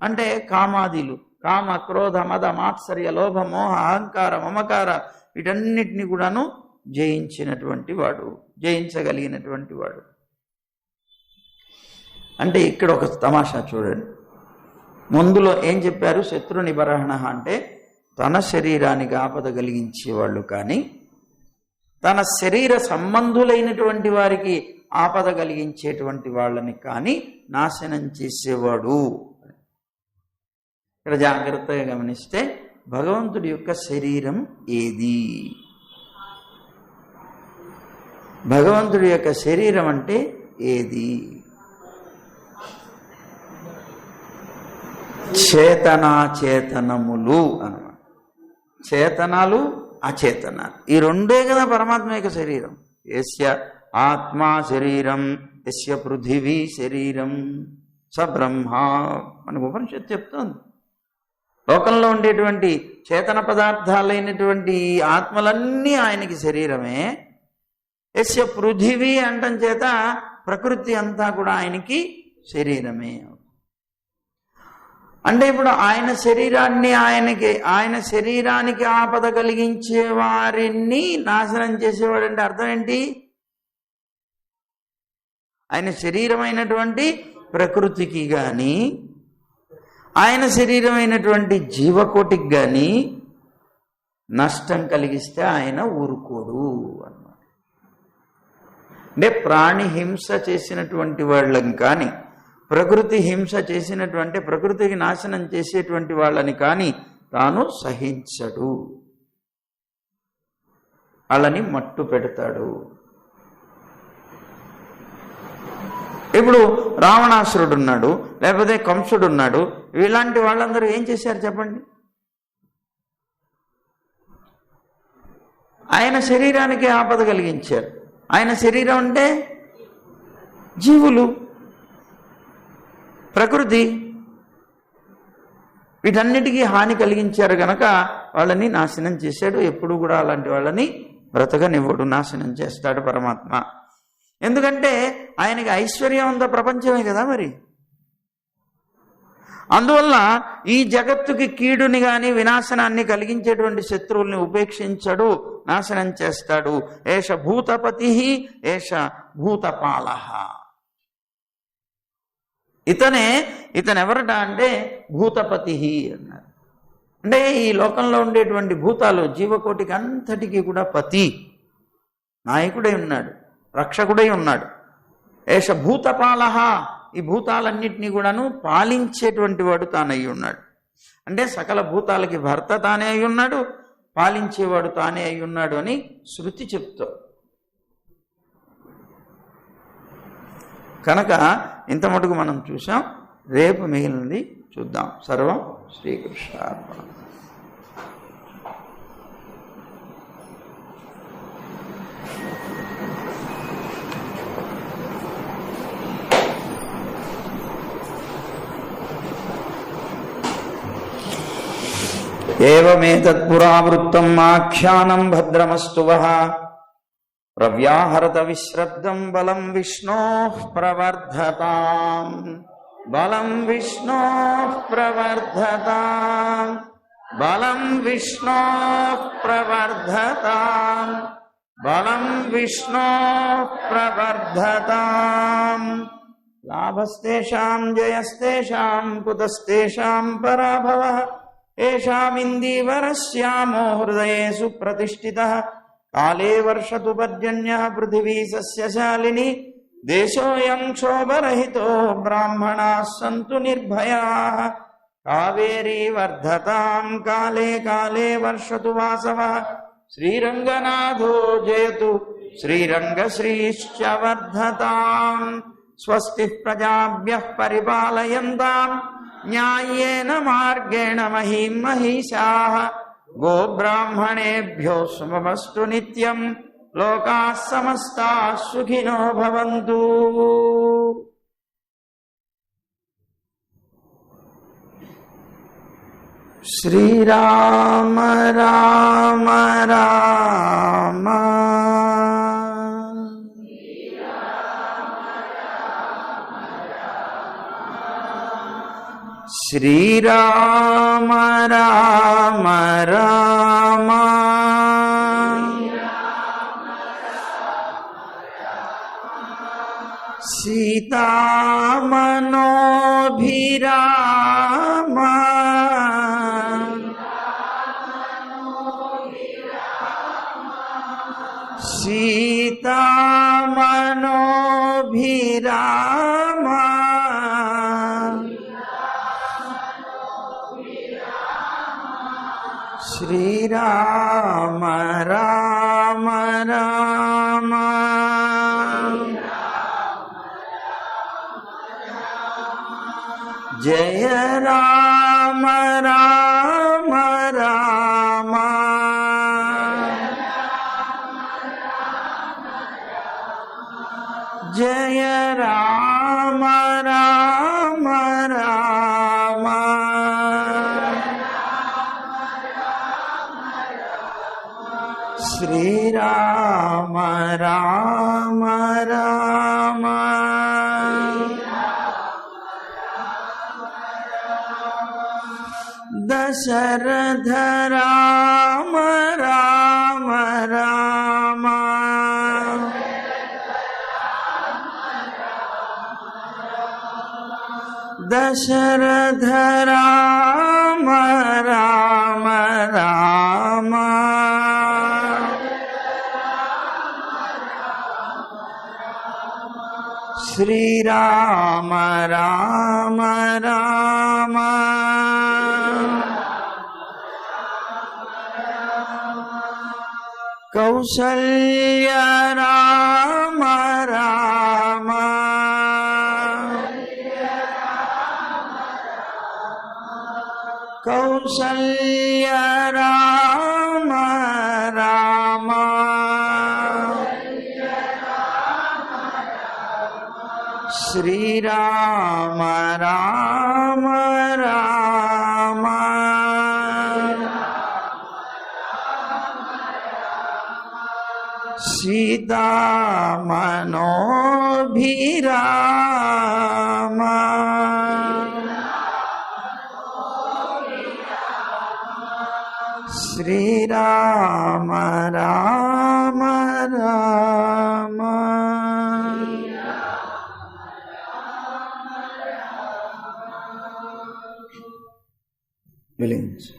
A: అంటే కామాదిలు, కామ క్రోధ మద మాత్సర్య లోభ మోహ అహంకార మమకార వీటన్నిటిని కూడాను జయించినటువంటి వాడు, జయించగలిగినటువంటి వాడు. అంటే ఇక్కడ ఒక తమాషా చూడండి. ముందులో ఏం చెప్పారు? శత్రు నిబర్హణ అంటే తన శరీరానికి ఆపద కలిగించేవాళ్ళు కానీ, తన శరీర సంబంధులైనటువంటి వారికి ఆపద కలిగించేటువంటి వాళ్ళని కానీ నాశనం చేసేవాడు. ఇక్కడ జాగ్రత్తగా గమనిస్తే భగవంతుడి యొక్క శరీరం ఏది? భగవంతుడి యొక్క శరీరం అంటే ఏది? చేతనాచేతనములు అన్నమాట. చేతనాలు అచేతనాలు ఈ రెండే కదా పరమాత్మ యొక్క శరీరం. యస్య ఆత్మా శరీరం యస్య పృథివీ శరీరం స బ్రహ్మ మనకు ఉపనిషత్తు చెప్తోంది. లోకంలో ఉండేటువంటి చేతన పదార్థాలైనటువంటి ఆత్మలన్నీ ఆయనకి శరీరమే. యస్య పృథివీ అంటం చేత ప్రకృతి అంతా కూడా ఆయనకి శరీరమే. అంటే ఇప్పుడు ఆయన శరీరాన్ని ఆయన శరీరానికి ఆపద కలిగించే వారిని నాశనం చేసేవాడు అంటే అర్థం ఏంటి? ఆయన శరీరమైనటువంటి ప్రకృతికి కానీ, ఆయన శరీరమైనటువంటి జీవకోటికి కానీ నష్టం కలిగిస్తే ఆయన ఊరుకోడు అన్నమాట. అంటే ప్రాణి హింస చేసినటువంటి వాళ్ళని కానీ, ప్రకృతి హింస చేసినటువంటి ప్రకృతికి నాశనం చేసేటువంటి వాళ్ళని కానీ తాను సహించడు, వాళ్ళని మట్టు పెడతాడు. ఇప్పుడు రావణాసురుడు ఉన్నాడు, లేకపోతే కంసుడు ఉన్నాడు, ఇలాంటి వాళ్ళందరూ ఏం చేశారు చెప్పండి? ఆయన శరీరానికి ఆపద కలిగించారు. ఆయన శరీరం అంటే జీవులు, ప్రకృతి, వీటన్నిటికీ హాని కలిగించారు గనక వాళ్ళని నాశనం చేశాడు. ఎప్పుడు కూడా అలాంటి వాళ్ళని బ్రతకనివ్వడు, నాశనం చేస్తాడు పరమాత్మ. ఎందుకంటే ఆయనకి ఐశ్వర్యం అంతా ప్రపంచమే కదా మరి. అందువల్ల ఈ జగత్తుకి కీడుని కానీ వినాశనాన్ని కలిగించేటువంటి శత్రువుల్ని ఉపేక్షించడు, నాశనం చేస్తాడు. ఏష భూతపతి ఏష భూతపాల. ఇతనెవరట అంటే భూతపతి అన్నారు. అంటే ఈ లోకంలో ఉండేటువంటి భూతాలు జీవకోటికి అంతటికీ కూడా పతి, నాయకుడై ఉన్నాడు, రక్షకుడై ఉన్నాడు. ఏష భూతపాల, ఈ భూతాలన్నింటినీ కూడాను పాలించేటువంటి వాడు తానై ఉన్నాడు. అంటే సకల భూతాలకి భర్త తానే అయి ఉన్నాడు, పాలించేవాడు తానే అయి ఉన్నాడు అని శృతి చెప్తాడు. కనుక ఇంత మటుకు మనం చూసాం. రేపు మిగిలినది చూద్దాం. సర్వం శ్రీకృష్ణార్పణం. ఏవమేతత్పురావృత్తం ఆఖ్యానం భద్రమస్తు వః. ప్రవ్యాహరత విశ్రబ్దం బలం విష్ణోః ప్రవర్ధతాం. బలం విష్ణోః ప్రవర్ధతాం. బలం విష్ణోః ప్రవర్ధతాం. బలం విష్ణోః ప్రవర్ధతాం. లాభస్తేషాం జయస్తేషాం కుతస్తేషాం పరాభవః. ఏషామిందీవరశ్యామో హృదయేషు ప్రతిష్ఠితః. కాలే వర్షతు పర్జన్యః పృథివీ సస్యశాలిని. దేశోऽयं క్షోభరహితో బ్రాహ్మణాः సంతు నిర్భయాः. కావేరీ వర్ధతాం కాలే కాలే వర్షతు వాసవః. శ్రీరంగనాథో జయతు శ్రీరంగశ్రీశ్చ వర్ధతాం. స్వస్తి ప్రజాభ్యః పరిపాలయంతాం న్యాయేన మార్గేణ మహీం మహిషాః. గోబ్రాహ్మణేభ్యో శుభమస్తు నిత్యం. లోకాః సమస్తాః సుఖినో భవంతు. శ్రీరామ రామ రామ శ్రీరామ రామ రామ సీతామనోభిరామ సీతామనోభిరామ శ్రీరామ రామ రామ జయ రామ రామ రామ జయ రామ రామ రామ శ్రీరామ రామ రామ దశరథ రామ రామ రామ దశరథ రామ రామ రామ శ్రీరామ రామ రామ కౌసల్య రామ రామ కౌసల్య రామ రామ శ్రీరామ రామ రామ సీతామనోభిరామ శ్రీరామ రామ రామ విలించు.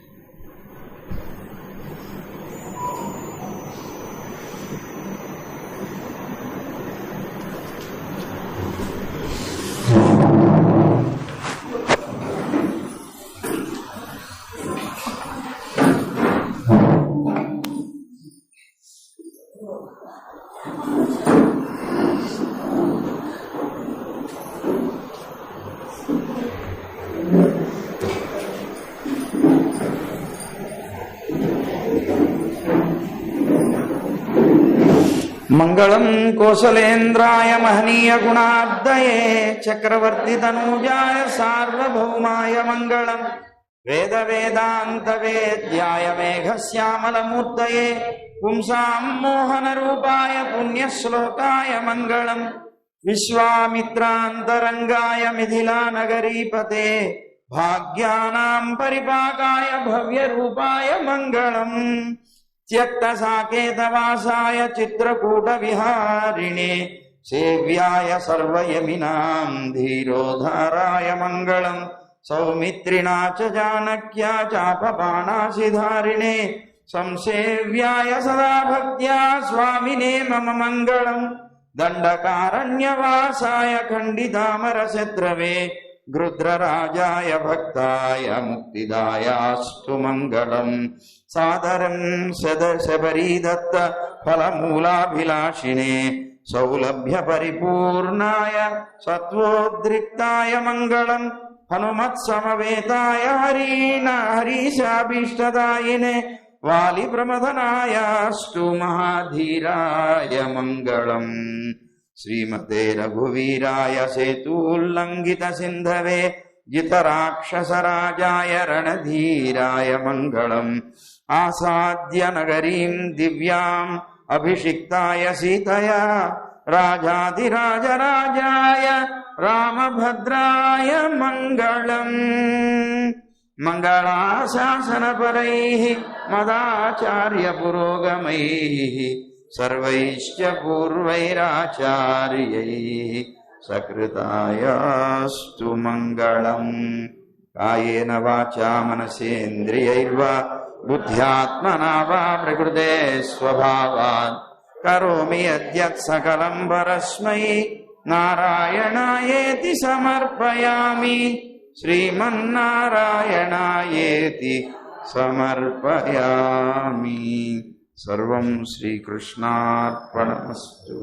A: మంగళం కోసలేంద్రాయ మహనీయ గుణాబ్దయే చక్రవర్తి తనూజాయ సార్వభౌమాయ మంగళం వేద వేదాంత వేద్యాయ మేఘశ్యామలమూర్తయే పుంసాం మోహన రూపాయ పుణ్యశ్లోకాయ మంగళం విశ్వామిత్రాంతరంగాయ మిథిలా నగరీపతే భాగ్యానాం పరిపాకాయ భవ్య రూపాయ మంగళం త్యక్త సాకేతవాసాయ చిత్రకూట విహారిణే సేవ్యాయ సర్వయమినాం ధీరోధారాయ మంగళం సౌమిత్రిణా చ జానక్యా చాపబాణాసిధారిణే సంసేవ్యాయ సదా భక్త్యా స్వామినే మమ మంగళం దండకారణ్యవాసాయ ఖండితామరశత్రవే గృధ్రరాజాయ భక్తాయ ముక్తిదాయాస్తు మంగళం సాదరం శబరీదత్త ఫలమూలాభిలాషినే సౌలభ్య పరిపూర్ణాయ సత్వోద్రిక్తాయ మంగళం హనుమత్సమవేతాయ హరీశాభీష్టదాయినే వాలి ప్రమథనాయాస్తు మహాధీరాయ మంగళం శ్రీమతే రఘువీరాయ సేతూల్లంఘిత సింధవే జితరాక్షసరాజాయ రణధీరాయ మంగళం ఆసాద్య నగరీం దివ్యాం అభిషిక్తాయ సీతయా రాజాధిరాజరాజాయ రామభద్రాయ మంగళం మంగళాశాసనపరైః మదాచార్య పురోగమైః సర్వైశ్చ పూర్వైరాచార్యైః సకృతాయాస్తు మంగళం కాయేన వాచా మనసేంద్రియైర్వా బుద్ధ్యాత్మనా వా ప్రకృతే స్వభావాత్ కరోమి యద్యత్ సకలం పరస్మై నారాయణాయేతి సమర్పయామి శ్రీమన్నారాయణాయేతి సమర్పయామి. సర్వం శ్రీకృష్ణార్పణమస్తు.